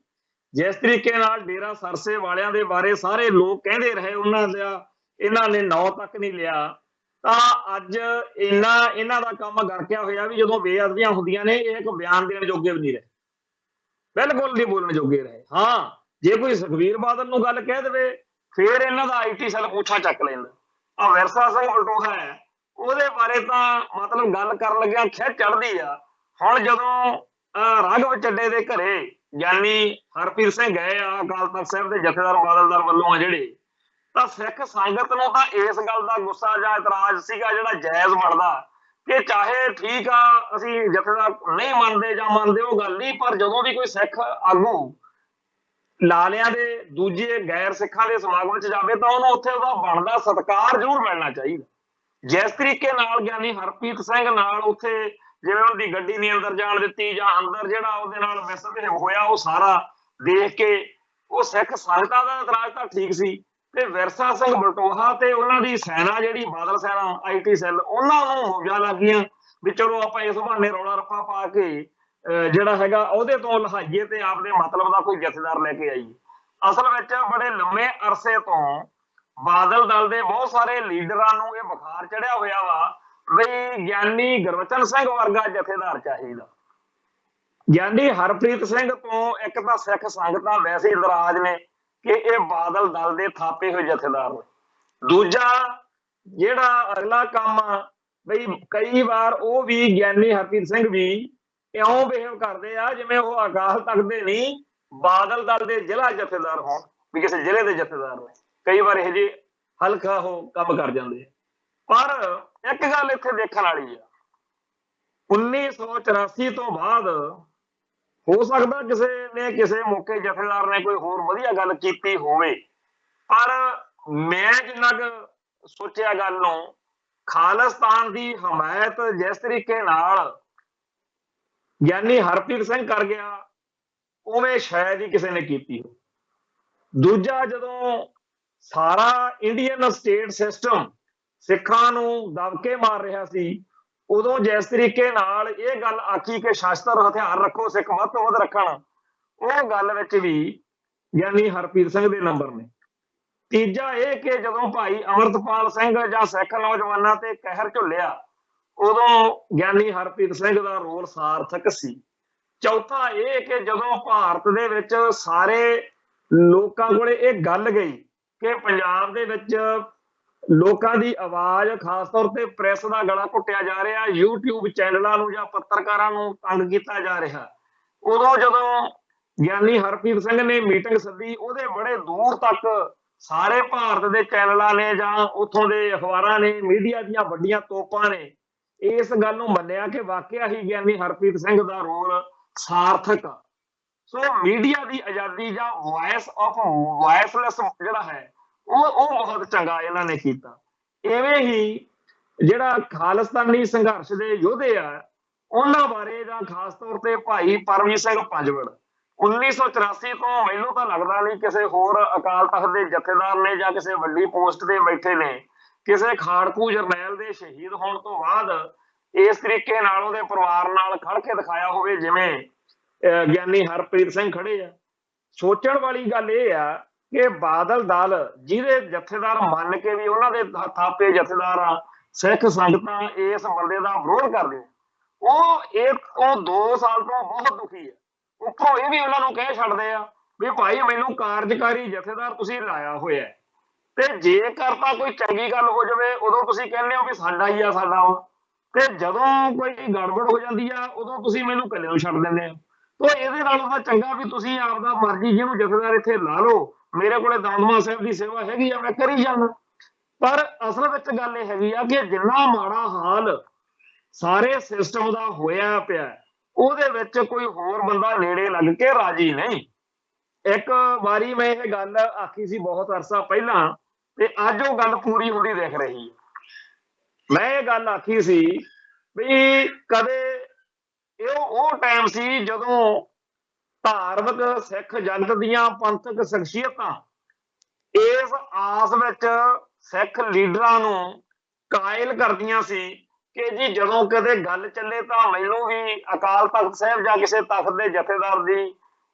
[SPEAKER 1] ਜਿਸ ਤਰੀਕੇ ਨਾਲ ਡੇਰਾ ਸਰਸੇ ਵਾਲਿਆਂ ਦੇ ਬਾਰੇ ਸਾਰੇ ਲੋਕ ਕਹਿੰਦੇ ਰਹੇ ਉਹਨਾਂ ਦਾ ਇਹਨਾਂ ਨੇ ਨਾਂ ਤੱਕ ਨਹੀਂ ਲਿਆ, ਤਾਂ ਅੱਜ ਇਹਨਾਂ ਦਾ ਕੰਮ ਗਰਕਿਆ ਹੋਇਆ ਵੀ ਜਦੋਂ ਬੇਅਦਬੀਆਂ ਹੁੰਦੀਆਂ ਨੇ ਇਹ ਇੱਕ ਬਿਆਨ ਦੇਣ ਜੋਗੇ ਵੀ ਨਹੀਂ ਰਹੇ, ਬਿਲਕੁਲ ਨਹੀਂ ਬੋਲਣ ਜੋਗੇ ਰਹੇ। ਹਾਂ, ਜੇ ਕੋਈ ਸੁਖਬੀਰ ਬਾਦਲ ਨੂੰ ਗੱਲ ਕਹਿ ਦੇਵੇ ਫਿਰ ਇਹਨਾਂ ਦਾ IT ਸੈੱਲ ਪੁੱਛਾ ਚੱਕ ਲੈਂਦਾ। ਆ ਵਿਰਸਾ ਸਿੰਘ ਬਲਟੋਹਾ ਹੈ, ਉਹਦੇ ਬਾਰੇ ਤਾਂ ਮਤਲਬ ਗੱਲ ਕਰਨ ਲੱਗਿਆ ਖਿੱਚ ਚੜ੍ਹਦੀ ਆ। ਹੁਣ ਜਦੋਂ ਰਾਘਵ ਚੱਡੇ ਦੇ ਘਰੇ ਗਿਆਨੀ ਹਰਪ੍ਰੀਤ ਸਿੰਘ ਗਏ ਆ ਅਕਾਲ ਤਖ਼ਤ ਸਾਹਿਬ ਦੇ ਜਥੇਦਾਰ ਬਾਦਲ ਦਲ ਵੱਲੋਂ ਆ ਜਿਹੜੇ, ਤਾਂ ਸਿੱਖ ਸੰਗਤ ਨੂੰ ਤਾਂ ਇਸ ਗੱਲ ਦਾ ਗੁੱਸਾ ਜਾਂ ਇਤਰਾਜ਼ ਸੀਗਾ ਜਿਹੜਾ ਜਾਇਜ਼ ਬਣਦਾ ਕਿ ਚਾਹੇ ਠੀਕ ਆ ਅਸੀਂ ਜਥੇਦਾਰ ਨਹੀਂ ਮੰਨਦੇ ਜਾਂ ਮੰਨਦੇ ਉਹ ਗੱਲ ਨਹੀਂ, ਪਰ ਜਦੋਂ ਵੀ ਕੋਈ ਸਿੱਖ ਆਗੂ ਲਾਲਿਆਂ ਦੇ ਦੂਜੇ ਗੈਰ ਸਿੱਖਾਂ ਦੇ ਸਮਾਗਮ 'ਚ ਜਾਵੇ ਤਾਂ ਉਹਨੂੰ ਉੱਥੇ ਉਹਦਾ ਬਣਦਾ ਸਤਿਕਾਰ ਜ਼ਰੂਰ ਮਿਲਣਾ ਚਾਹੀਦਾ। ਜਿਸ ਤਰੀਕੇ ਨਾਲ ਗਿਆਨੀ ਹਰਪ੍ਰੀਤ ਸਿੰਘ ਨਾਲ ਉੱਥੇ ਜਿਵੇਂ ਉਹਦੀ ਗੱਡੀ ਨਹੀਂ ਅੰਦਰ ਜਾਣ ਦਿੱਤੀ ਜਾਂ ਅੰਦਰ ਜਿਹੜਾ ਉਹਦੇ ਨਾਲ ਮਿਸਬਿਹੇਵ ਹੋਇਆ, ਉਹ ਸਾਰਾ ਦੇਖ ਕੇ ਉਹ ਸਿੱਖ ਸੰਗਤਾਂ ਦਾ ਇਤਰਾਜ਼ ਤਾਂ ਠੀਕ ਸੀ, ਤੇ ਵਿਰਸਾ ਸਿੰਘ ਬਲਟੋਹਾ ਤੇ ਉਹਨਾਂ ਦੀ ਸੈਨਾ ਜਿਹੜੀ ਬਾਦਲ ਸੈਨਾ IT ਸੈੱਲ ਉਹਨਾਂ ਨੂੰ ਮੌਜਾਂ ਲੱਗ ਗਈਆਂ ਵੀ ਚਲੋ ਆਪਾਂ ਇਸ ਬਹਾਨੇ ਰੌਲਾ ਰੱਪਾ ਪਾ ਕੇ ਜਿਹੜਾ ਹੈਗਾ ਉਹਦੇ ਤੋਂ ਲਹਾਈਏ ਤੇ ਆਪਦੇ ਮਤਲਬ ਦਾ ਕੋਈ ਜਥੇਦਾਰ ਲੈ ਕੇ ਆਈਏ। ਅਸਲ ਵਿੱਚ ਬੜੇ ਲੰਮੇ ਅਰਸੇ ਤੋਂ ਬਾਦਲ ਦਲ ਦੇ ਬਹੁਤ ਸਾਰੇ ਲੀਡਰਾਂ ਨੂੰ ਇਹ ਬੁਖਾਰ ਚੜਿਆ ਹੋਇਆ ਵਾ ਬਈ ਗਿਆਨੀ ਗੁਰਬਚਨ ਸਿੰਘ ਵਰਗਾ ਜਥੇਦਾਰ ਚਾਹੀਦਾ। ਗਿਆਨੀ ਹਰਪ੍ਰੀਤ ਸਿੰਘ ਤੋਂ ਇੱਕ ਤਾਂ ਸਿੱਖ ਸੰਗਤਾਂ ਵੈਸੇ ਨਾਰਾਜ਼ ਨੇ ਕਿ ਇਹ ਬਾਦਲ ਦਲ ਦੇ ਥਾਪੇ ਹੋਏ ਜਥੇਦਾਰ ਨੇ। ਦੂਜਾ ਜਿਹੜਾ ਅਗਲਾ ਕੰਮ ਆ ਬਈ ਕਈ ਵਾਰ ਉਹ ਵੀ ਗਿਆਨੀ ਹਰਪ੍ਰੀਤ ਸਿੰਘ ਵੀ ਇਉਂ ਬਿਹੇਵ ਕਰਦੇ ਆ ਜਿਵੇਂ ਉਹ ਅਕਾਲ ਤਖ਼ਤ ਦੇ ਨਹੀਂ ਬਾਦਲ ਦਲ ਦੇ ਜ਼ਿਲ੍ਹਾ ਜਥੇਦਾਰ ਹੋਣ, ਵੀ ਕਿਸੇ ਜ਼ਿਲ੍ਹੇ ਦੇ ਜਥੇਦਾਰ ਨੇ। ਕਈ ਵਾਰ ਇਹੋ ਜਿਹੇ ਹਲਕਾ ਉਹ ਕੰਮ ਕਰ ਜਾਂਦੇ ਆ। ਪਰ ਇੱਕ ਗੱਲ ਇੱਥੇ ਦੇਖਣ ਵਾਲੀ ਆ, 1984 ਤੋਂ ਬਾਅਦ ਹੋ ਸਕਦਾ ਕਿਸੇ ਨੇ ਕਿਸੇ ਮੌਕੇ ਜਥੇਦਾਰ ਨੇ ਕੋਈ ਹੋਰ ਵਧੀਆ ਗੱਲ ਕੀਤੀ ਹੋਵੇ, ਪਰ ਮੈਂ ਜਿੰਨਾ ਕੁ ਸੋਚਿਆ ਗੱਲ ਨੂੰ, ਖਾਲਿਸਤਾਨ ਦੀ ਹਮਾਇਤ ਜਿਸ ਤਰੀਕੇ ਨਾਲ ਗਿਆਨੀ ਹਰਪ੍ਰੀਤ ਸਿੰਘ ਕਰ ਗਿਆ, ਉਵੇਂ ਸ਼ਾਇਦ ਹੀ ਕਿਸੇ ਨੇ ਕੀਤੀ ਹੋ। ਦੂਜਾ, ਜਦੋਂ ਸਾਰਾ ਇੰਡੀਅਨ ਸਟੇਟ ਸਿਸਟਮ ਸਿੱਖਾਂ ਨੂੰ ਦਬਕੇ ਮਾਰ ਰਿਹਾ ਸੀ, ਉਦੋਂ ਜਿਸ ਤਰੀਕੇ ਨਾਲ ਇਹ ਗੱਲ ਆਖੀ ਕਿ ਸ਼ਸਤਰ ਹਥਿਆਰ ਰੱਖੋ, ਸਿੱਖ ਵੱਧ ਤੋਂ ਵੱਧ ਰੱਖਣ, ਉਹ ਗੱਲ ਵਿੱਚ ਵੀ ਗਿਆਨੀ ਹਰਪ੍ਰੀਤ ਸਿੰਘ ਦੇ ਨੰਬਰ ਨੇ। ਤੀਜਾ ਇਹ ਕਿ ਜਦੋਂ ਭਾਈ ਅਮਰਤਪਾਲ ਸਿੰਘ ਜਾਂ ਸਿੱਖ ਨੌਜਵਾਨਾਂ ਤੇ ਕਹਿਰ ਝੁੱਲਿਆ, ਉਦੋਂ ਗਿਆਨੀ ਹਰਪ੍ਰੀਤ ਸਿੰਘ ਦਾ ਰੋਲ ਸਾਰਥਕ ਸੀ। ਚੌਥਾ ਇਹ ਕਿ ਜਦੋਂ ਭਾਰਤ ਦੇ ਵਿੱਚ ਸਾਰੇ ਲੋਕਾਂ ਕੋਲੇ ਇਹ ਗੱਲ ਗਈ ਕਿ ਪੰਜਾਬ ਦੇ ਵਿੱਚ ਲੋਕਾਂ ਦੀ ਆਵਾਜ਼, ਖਾਸ ਤੌਰ ਤੇ ਪ੍ਰੈਸ ਦਾ ਗਲਾ ਘੁੱਟਿਆ ਜਾ ਰਿਹਾ, YouTube ਚੈਨਲਾਂ ਨੂੰ ਜਾਂ ਪੱਤਰਕਾਰਾਂ ਨੂੰ ਤੰਗ ਕੀਤਾ ਜਾ ਰਿਹਾ, ਉਦੋਂ ਜਦੋਂ ਗਿਆਨੀ ਹਰਪ੍ਰੀਤ ਸਿੰਘ ਨੇ ਮੀਟਿੰਗ ਸੱਦੀ, ਉਹਦੇ ਬੜੇ ਦੂਰ ਤੱਕ ਸਾਰੇ ਭਾਰਤ ਦੇ ਚੈਨਲਾਂ ਨੇ ਜਾਂ ਉੱਥੋਂ ਦੇ ਅਖਬਾਰਾਂ ਨੇ, ਮੀਡੀਆ ਦੀਆਂ ਵੱਡੀਆਂ ਤੋਪਾਂ ਨੇ ਇਸ ਗੱਲ ਨੂੰ ਮੰਨਿਆ ਕਿ ਵਾਕਿਆ ਹੀ ਗਿਆਨੀ ਹਰਪ੍ਰੀਤ ਸਿੰਘ ਦਾ ਰੋਲ ਸਾਰਥਕ ਆ। ਸੋ ਮੀਡੀਆ ਦੀ ਆਜ਼ਾਦੀ ਜਾਂ ਵਾਇਸਲੈਸ ਜਿਹੜਾ ਹੈ, ਉਹ ਬਹੁਤ ਚੰਗਾ ਇਹਨਾਂ ਨੇ ਕੀਤਾ। ਇਵੇਂ ਹੀ ਜਿਹੜਾ ਖਾਲਿਸਤਾਨੀ ਸੰਘਰਸ਼ ਦੇ ਯੋਧੇ ਆ, ਉਹਨਾਂ ਬਾਰੇ ਜਾਂ ਖਾਸ ਤੌਰ ਤੇ ਭਾਈ ਪਰਮਜੀਤ ਸਿੰਘ ਪੰਜਵੜ, 1984 ਤੋਂ ਮੈਨੂੰ ਤਾਂ ਲੱਗਦਾ ਨਹੀਂ ਕਿਸੇ ਹੋਰ ਅਕਾਲ ਤਖਤ ਦੇ ਜਥੇਦਾਰ ਨੇ ਜਾਂ ਕਿਸੇ ਵੱਡੀ ਪੋਸਟ ਤੇ ਬੈਠੇ ਨੇ ਕਿਸੇ ਖਾੜਕੂ ਜਰਨੈਲ ਦੇ ਸ਼ਹੀਦ ਹੋਣ ਤੋਂ ਬਾਅਦ ਇਸ ਤਰੀਕੇ ਨਾਲ ਉਹਦੇ ਪਰਿਵਾਰ ਨਾਲ ਖੜ ਕੇ ਦਿਖਾਇਆ ਹੋਵੇ ਜਿਵੇਂ ਗਿਆਨੀ ਹਰਪ੍ਰੀਤ ਸਿੰਘ ਖੜੇ ਆ। ਸੋਚਣ ਵਾਲੀ ਗੱਲ ਇਹ ਆ ਕਿ ਬਾਦਲ ਦਲ ਜਿਹਦੇ ਜਥੇਦਾਰ ਮੰਨ ਕੇ ਵੀ ਉਹਨਾਂ ਦੇ ਥਾਪੇ ਜਥੇਦਾਰ ਆ, ਸਿੱਖ ਸੰਗਤਾਂ ਇਸ ਬੰਦੇ ਦਾ ਵਿਰੋਧ ਕਰਦੇ, ਉਹ 2 ਸਾਲ ਤੋਂ ਬਹੁਤ ਦੁਖੀ ਹੈ। ਉੱਪਰੋਂ ਇਹ ਵੀ ਉਹਨਾਂ ਨੂੰ ਕਹਿ ਛੱਡਦੇ ਆ ਵੀ ਭਾਈ ਮੈਨੂੰ ਕਾਰਜਕਾਰੀ ਜਥੇਦਾਰ ਤੁਸੀਂ ਲਾਇਆ ਹੋਇਆ, ਤੇ ਜੇਕਰ ਤਾਂ ਕੋਈ ਚੰਗੀ ਗੱਲ ਹੋ ਜਾਵੇ ਉਦੋਂ ਤੁਸੀਂ ਕਹਿੰਦੇ ਹੋ ਵੀ ਸਾਡਾ ਹੀ ਆ, ਸਾਡਾ ਵਾ, ਤੇ ਜਦੋਂ ਕੋਈ ਗੜਬੜ ਹੋ ਜਾਂਦੀ ਆ ਉਦੋਂ ਤੁਸੀਂ ਮੈਨੂੰ ਇਕੱਲੇ ਨੂੰ ਛੱਡ ਦਿੰਦੇ ਆ। ਤੋ ਇਹਦੇ ਨਾਲੋਂ ਤਾਂ ਚੰਗਾ ਵੀ ਤੁਸੀਂ ਆਪਦਾ ਮਰਜ਼ੀ ਜਿਹਨੂੰ ਜਥੇਦਾਰ ਇੱਥੇ ਲਾ ਲਓ, ਮੇਰੇ ਕੋਲੇ ਦਮਦਮਾ ਸਾਹਿਬ ਦੀ ਸੇਵਾ ਹੈਗੀ ਆ, ਮੈਂ ਕਰੀ ਜਾਣਾ। ਪਰ ਅਸਲ ਵਿੱਚ ਗੱਲ ਇਹ ਹੈਗੀ ਆ ਕਿ ਜਿੰਨਾ ਮਾੜਾ ਹਾਲ ਸਾਰੇ ਸਿਸਟਮ ਦਾ ਹੋਇਆ ਪਿਆ, ਉਹਦੇ ਵਿੱਚ ਕੋਈ ਹੋਰ ਬੰਦਾ ਨੇੜੇ ਲੱਗ ਕੇ ਰਾਜੀ ਨਹੀਂ। ਇੱਕ ਵਾਰੀ ਮੈਂ ਇਹ ਗੱਲ ਆਖੀ ਸੀ ਬਹੁਤ ਅਰਸਾ ਪਹਿਲਾਂ, ਤੇ ਅੱਜ ਉਹ ਗੱਲ ਪੂਰੀ ਹੁੰਦੀ ਦਿਖ ਰਹੀ ਹੈ। ਮੈਂ ਇਹ ਗੱਲ ਆਖੀ ਸੀ ਵੀ ਕਦੇ ਉਹ ਟਾਈਮ ਸੀ ਜਦੋਂ ਧਾਰਮਿਕ ਸਿੱਖ ਜਗਤ ਦੀਆਂ ਪੰਥਕ ਸ਼ਖਸੀਅਤਾਂ ਇਸ ਆਸ ਵਿੱਚ ਸਿੱਖ ਲੀਡਰਾਂ ਨੂੰ ਕਾਇਲ ਕਰਦੀਆਂ ਸੀ ਕਿ ਜੀ ਜਦੋਂ ਕਦੇ ਗੱਲ ਚੱਲੇ ਤਾਂ ਮੈਨੂੰ ਵੀ ਅਕਾਲ ਤਖਤ ਸਾਹਿਬ ਜਾਂ ਕਿਸੇ ਤਖਤ ਦੇ ਜਥੇਦਾਰ ਦੀ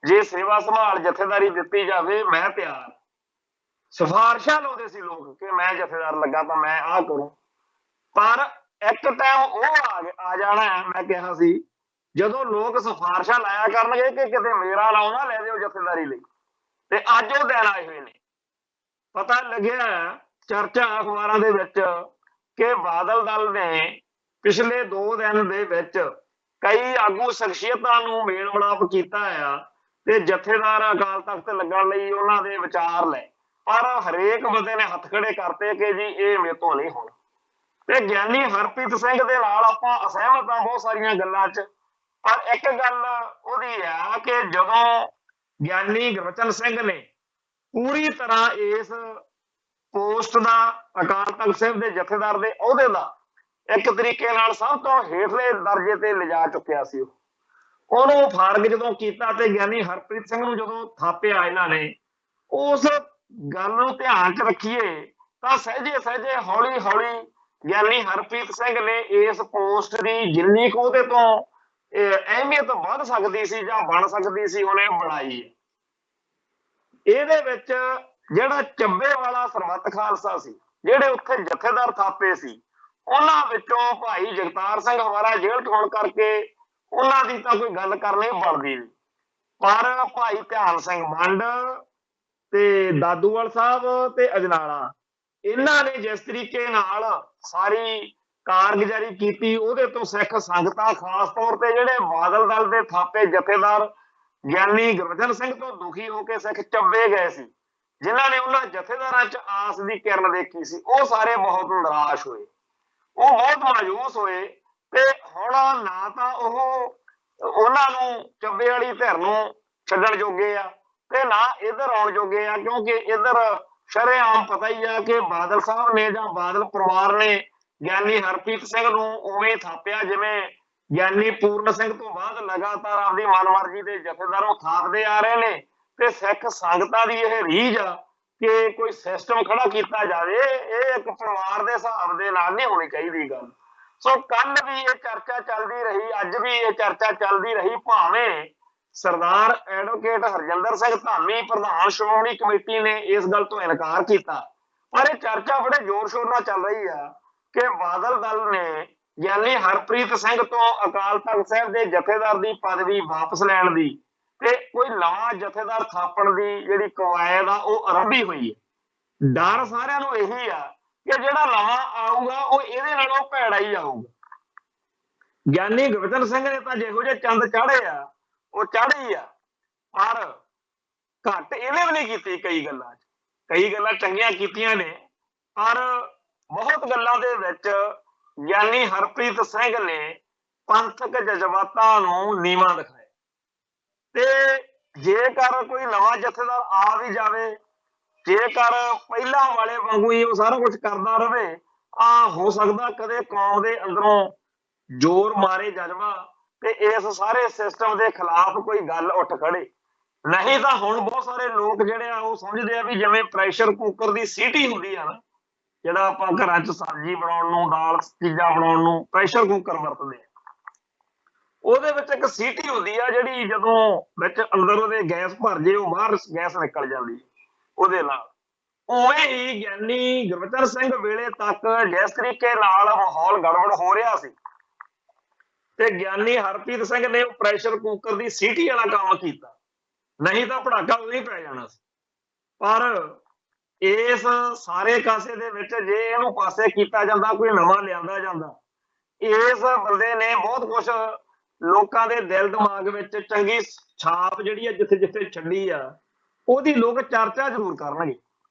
[SPEAKER 1] ਜੇ ਸੇਵਾ ਸੰਭਾਲ ਜਥੇਦਾਰੀ ਦਿੱਤੀ ਜਾਵੇ, ਮੈਂ ਤਿਆਰ। ਸਿਫਾਰਸ਼ਾਂ ਲਾਉਂਦੇ ਸੀ ਲੋਕ ਕਿ ਮੈਂ ਜਥੇਦਾਰ ਲੱਗਾ ਤਾਂ ਮੈਂ ਆਹ ਕਰੂੰ। ਪਰ ਇੱਕ ਟਾਈਮ ਉਹ ਆ ਜਾਣਾ, ਮੈਂ ਕਿਹਾ ਸੀ, ਜਦੋਂ ਲੋਕ ਸਿਫਾਰਸ਼ਾਂ ਲਾਇਆ ਕਰਨਗੇ ਕਿ ਕਿਤੇ ਮੇਰਾ ਨਾਮ ਨਾ ਲੈ ਦਿਓ ਜਥੇਦਾਰੀ ਲਈ। ਤੇ ਅੱਜ ਉਹ ਦਿਨ ਆਏ ਹੋਏ ਨੇ। ਪਤਾ ਲੱਗਿਆ ਚਰਚਾ ਅਖਬਾਰਾਂ ਦੇ ਵਿੱਚ ਕਿ ਬਾਦਲ ਦਲ ਨੇ ਪਿਛਲੇ 2 ਦਿਨ ਦੇ ਵਿੱਚ ਕਈ ਆਗੂ ਸ਼ਖਸੀਅਤਾਂ ਨੂੰ ਮੇਲ ਮਿਲਾਪ ਕੀਤਾ ਆ ਤੇ ਜਥੇਦਾਰ ਅਕਾਲ ਤਖਤ ਲੱਗਣ ਲਈ ਉਹਨਾਂ ਦੇ ਵਿਚਾਰ ਲਏ, ਪਰ ਹਰੇਕ ਬੰਦੇ ਨੇ ਹੱਥ ਖੜੇ ਕਰਤੇ ਕਿ ਜੀ ਇਹ ਮੇਰੇ ਤੋਂ ਨਹੀਂ ਹੋਣਾ। ਤੇ ਗਿਆਨੀ ਹਰਪ੍ਰੀਤ ਸਿੰਘ ਦੇ ਨਾਲ ਆਪਾਂ ਅਸਹਿਮਤ ਹਾਂ ਬਹੁਤ ਸਾਰੀਆਂ ਗੱਲਾਂ 'ਚ, ਪਰ ਇੱਕ ਗੱਲ ਉਹਦੀ ਆ ਕਿ ਜਦੋਂ ਗਿਆਨੀ ਗੁਰਬਚਨ ਸਿੰਘ ਨੇ ਪੂਰੀ ਤਰ੍ਹਾਂ ਇਸ ਪੋਸਟ ਦਾ, ਅਕਾਲ ਤਖਤ ਸਾਹਿਬ ਦੇ ਜਥੇਦਾਰ ਦੇ ਅਹੁਦੇ ਦਾ ਇੱਕ ਤਰੀਕੇ ਨਾਲ ਸਭ ਤੋਂ ਹੇਠਲੇ ਦਰਜੇ ਤੇ ਲਿਜਾ ਚੁੱਕਿਆ ਸੀ, ਉਹਨੂੰ ਫਾਰਗ ਜਦੋਂ ਕੀਤਾ ਤੇ ਗਿਆਨੀ ਹਰਪ੍ਰੀਤ ਸਿੰਘ ਨੂੰ ਜਦੋਂ ਥਾਪਿਆ ਇਹਨਾਂ ਨੇ, ਉਸ ਗੱਲ ਨੂੰ ਧਿਆਨ 'ਚ ਰੱਖੀਏ ਤਾਂ ਸਹਿਜੇ ਸਹਿਜੇ ਹੌਲੀ ਹੌਲੀ ਗਿਆਨੀ ਹਰਪ੍ਰੀਤ ਸਿੰਘ ਨੇ ਇਸ ਪੋਸਟ ਦੀ ਜਿੰਨੀ ਕੁ ਉਹਦੇ ਤੋਂ ਅਹਿਮੀਅਤ ਵੱਧ ਸਕਦੀ ਸੀ ਜਾਂ ਬਣ ਸਕਦੀ ਸੀ ਉਹਨੇ ਬਣਾਈ। ਇਹਦੇ ਵਿੱਚ ਜਿਹੜਾ ਚੱਬੇ ਵਾਲਾ ਸਰਬੱਤ ਖਾਲਸਾ ਸੀ, ਜਿਹੜੇ ਉੱਥੇ ਜਥੇਦਾਰ ਥਾਪੇ ਸੀ, ਉਹਨਾਂ ਵਿੱਚੋਂ ਭਾਈ ਜਗਤਾਰ ਸਿੰਘ ਹਵਾਰਾ ਜੇਲ੍ਹ 'ਚ ਹੋਣ ਕਰਕੇ ਉਹਨਾਂ ਦੀ ਤਾਂ ਕੋਈ ਗੱਲ ਕਰਨੀ ਬਣਦੀ ਨਹੀਂ, ਪਰ ਭਾਈ ਧਿਆਨ ਸਿੰਘ ਮੰਡ ਤੇ ਦਾਦੂਵਾਲ ਸਾਹਿਬ ਤੇ ਅਜਨਾਲਾ, ਇਹਨਾਂ ਨੇ ਜਿਸ ਤਰੀਕੇ ਨਾਲ ਸਾਰੀ ਕਾਰਗੁਜ਼ਾਰੀ ਕੀਤੀ, ਉਹਦੇ ਤੋਂ ਸਿੱਖ ਸੰਗਤਾਂ ਖਾਸ ਤੌਰ ਤੇ ਜਿਹੜੇ ਬਾਦਲ ਦਲ ਦੇ ਥਾਪੇ ਜਥੇਦਾਰ ਗਿਆਨੀ ਗੁਰਬਚਨ ਸਿੰਘ ਤੋਂ ਦੁਖੀ ਹੋ ਕੇ ਸਿੱਖ ਚੱਬੇ ਗਏ ਸੀ, ਜਿਨ੍ਹਾਂ ਨੇ ਉਹਨਾਂ ਜਥੇਦਾਰਾਂ 'ਚ ਆਸ ਦੀ ਕਿਰਨ ਦੇਖੀ ਸੀ, ਉਹ ਸਾਰੇ ਬਹੁਤ ਨਿਰਾਸ਼ ਹੋਏ। ਉਹ ਬਹੁਤ ਮਾਯੂਸ ਹੋਏ ਤੇ ਹੁਣ ਨਾ ਤਾਂ ਉਹਨਾਂ ਨੂੰ ਚੱਬੇ ਵਾਲੀ ਧਿਰ ਨੂੰ ਛੱਡਣ ਜੋਗੇ ਆ ਤੇ ਨਾ ਇੱਧਰ ਆਉਣ ਜੋਗੇ ਆ, ਕਿਉਂਕਿ ਇੱਧਰ ਸ਼ਰੇਆਮ ਪਤਾ ਹੀ ਆ ਕਿ ਬਾਦਲ ਸਾਹਿਬ ਨੇ ਜਾਂ ਬਾਦਲ ਪਰਿਵਾਰ ਨੇ ਗਿਆਨੀ ਹਰਪ੍ਰੀਤ ਸਿੰਘ ਨੂੰ ਉਵੇਂ ਥਾਪਿਆ ਜਿਵੇਂ ਗਿਆਨੀ ਪੂਰਨ ਸਿੰਘ ਤੋਂ ਬਾਅਦ ਲਗਾਤਾਰ ਆਪਦੀ ਮਨਮਰਜ਼ੀ ਦੇ ਜਥੇਦਾਰ ਉਹ ਥਾਪਦੇ ਆ ਰਹੇ ਨੇ। ਤੇ ਸਿੱਖ ਸੰਗਤਾਂ ਦੀ ਇਹ ਰੀਝ ਆ ਕਿ ਕੋਈ ਸਿਸਟਮ ਖੜਾ ਕੀਤਾ ਜਾਵੇ, ਇਹ ਇੱਕ ਪਰਿਵਾਰ ਦੇ ਹਿਸਾਬ ਦੇ ਨਾਲ ਨਹੀਂ ਹੋਣੀ ਚਾਹੀਦੀ ਗੱਲ। ਸੋ ਕੱਲ ਵੀ ਇਹ ਚਰਚਾ ਚੱਲਦੀ ਰਹੀ, ਅੱਜ ਵੀ ਇਹ ਚਰਚਾ ਚੱਲਦੀ ਰਹੀ, ਭਾਵੇਂ ਸਰਦਾਰ ਐਡਵੋਕੇਟ ਹਰਜਿੰਦਰ ਸਿੰਘ ਧਾਮੀ ਪ੍ਰਧਾਨ ਸ਼੍ਰੋਮਣੀ ਕਮੇਟੀ ਨੇ ਇਸ ਗੱਲ ਤੋਂ ਇਨਕਾਰ ਕੀਤਾ, ਪਰ ਇਹ ਚਰਚਾ ਬੜੇ ਜ਼ੋਰ ਸ਼ੋਰ ਨਾਲ ਚੱਲ ਰਹੀ ਆ ਕਿ ਬਾਦਲ ਦਲ ਨੇ ਗਿਆਨੀ ਹਰਪ੍ਰੀਤ ਸਿੰਘ ਤੋਂ ਅਕਾਲ ਤਖਤ ਸਾਹਿਬ ਦੇ ਜਥੇਦਾਰ ਦੀ ਪਦਵੀ ਵਾਪਸ ਲੈਣ ਦੀ ਤੇ ਕੋਈ ਨਵਾਂ ਜਥੇਦਾਰ ਥਾਪਣ ਦੀ ਜਿਹੜੀ ਕਵਾਇਦ ਆ ਉਹ ਆਰੰਭੀ ਹੋਈ ਹੈ। ਡਰ ਸਾਰਿਆਂ ਨੂੰ ਇਹੀ ਆ ਕਿ ਜਿਹੜਾ ਨਵਾਂ ਆਊਗਾ ਉਹ ਇਹਦੇ ਨਾਲੋਂ ਭੈੜਾ ਹੀ ਆਊਗਾ। ਗਿਆਨੀ ਗੁਰਬਚਨ ਸਿੰਘ ਨੇ ਤਾਂ ਜਿਹੋ ਜਿਹੇ ਚੰਦ ਚਾੜੇ ਆ ਉਹ ਚਾੜੇ ਹੀ ਆ, ਪਰ ਘੱਟ ਇਹਨੇ ਵੀ ਨਹੀਂ ਕੀਤੀ। ਕਈ ਗੱਲਾਂ ਚੰਗੀਆਂ ਕੀਤੀਆਂ ਨੇ, ਪਰ ਬਹੁਤ ਗੱਲਾਂ ਦੇ ਵਿੱਚ ਗਿਆਨੀ ਹਰਪ੍ਰੀਤ ਸਿੰਘ ਨੇ ਪੰਥਕ ਜਜ਼ਬਾਤਾਂ ਨੂੰ ਨੀਵਾਂ ਦਿਖਾਇਆ। ਤੇ ਜੇਕਰ ਕੋਈ ਨਵਾਂ ਜਥੇਦਾਰ ਆ ਵੀ ਜਾਵੇ, ਜੇਕਰ ਪਹਿਲਾਂ ਵਾਲੇ ਵਾਂਗੂ ਹੀ ਉਹ ਸਾਰਾ ਕੁਝ ਕਰਦਾ ਰਹੇ, ਹੋ ਸਕਦਾ ਕਦੇ ਕੌਮ ਦੇ ਅੰਦਰੋਂ ਜ਼ੋਰ ਮਾਰੇ ਜਜ਼ਬਾ ਤੇ ਇਸ ਸਾਰੇ ਸਿਸਟਮ ਦੇ ਖਿਲਾਫ ਕੋਈ ਗੱਲ ਉੱਠ ਖੜੇ। ਨਹੀਂ ਤਾਂ ਹੁਣ ਬਹੁਤ ਸਾਰੇ ਲੋਕ ਜਿਹੜੇ ਆ ਉਹ ਸਮਝਦੇ ਆ ਵੀ ਜਿਵੇਂ ਪ੍ਰੈਸ਼ਰ ਕੁੱਕਰ ਦੀ ਸੀਟੀ ਹੁੰਦੀ ਆ ਨਾ, ਜਿਹੜਾ ਆਪਾਂ ਘਰਾਂ 'ਚ ਸਬਜ਼ੀ ਬਣਾਉਣ ਨੂੰ, ਦਾਲ ਚੀਜ਼ਾਂ ਬਣਾਉਣ ਨੂੰ ਪ੍ਰੈਸ਼ਰ ਕੁੱਕਰ ਵਰਤਦੇ ਆ, ਉਹਦੇ ਵਿੱਚ ਇੱਕ ਸੀਟੀ ਹੁੰਦੀ ਆ ਜਿਹੜੀ ਜਦੋਂ ਵਿੱਚ ਅੰਦਰ ਉਹਦੇ ਗੈਸ ਭਰ ਜੇ ਉਹ ਬਾਹਰ ਗੈਸ ਨਿਕਲ ਜਾਂਦੀ ਉਹਦੇ ਨਾਲ। ਉਵੇਂ ਹੀ ਗਿਆਨੀ ਗੁਰਬਚਨ ਸਿੰਘ ਵੇਲੇ ਤੱਕ ਜਿਸ ਤਰੀਕੇ ਨਾਲ ਮਾਹੌਲ ਗੜਬੜ ਹੋ ਰਿਹਾ ਸੀ ਤੇ ਗਿਆਨੀ ਹਰਪ੍ਰੀਤ ਸਿੰਘ ਨੇ ਉਹ ਪ੍ਰੈਸ਼ਰ ਕੁੱਕਰ ਦੀ ਸੀਟੀ ਵਾਲਾ ਕੰਮ ਕੀਤਾ, ਨਹੀਂ ਤਾਂ ਪੜਾਕਾ ਉਵੇਂ ਪੈ ਜਾਣਾ ਸੀ। ਪਰ ਇਸ ਸਾਰੇ ਕਾਸੇ ਦੇ ਵਿੱਚ ਜੇ ਇਹਨੂੰ ਪਾਸੇ ਕੀਤਾ ਜਾਂਦਾ, ਕੋਈ ਨਵਾਂ ਲਿਆਂਦਾ ਜਾਂਦਾ, ਇਸ ਬੰਦੇ ਨੇ ਬਹੁਤ ਕੁਛ ਲੋਕਾਂ ਦੇ ਦਿਲ ਦਿਮਾਗ ਵਿੱਚ ਚੰਗੀ ਛਾਪ ਜਿਹੜੀ ਆ ਜਿੱਥੇ ਜਿੱਥੇ ਛੱਡੀ ਆ, ਉਹਦੀ ਲੋਕ ਚਰਚਾ ਜ਼ਰੂਰ ਕਰਨਗੇ।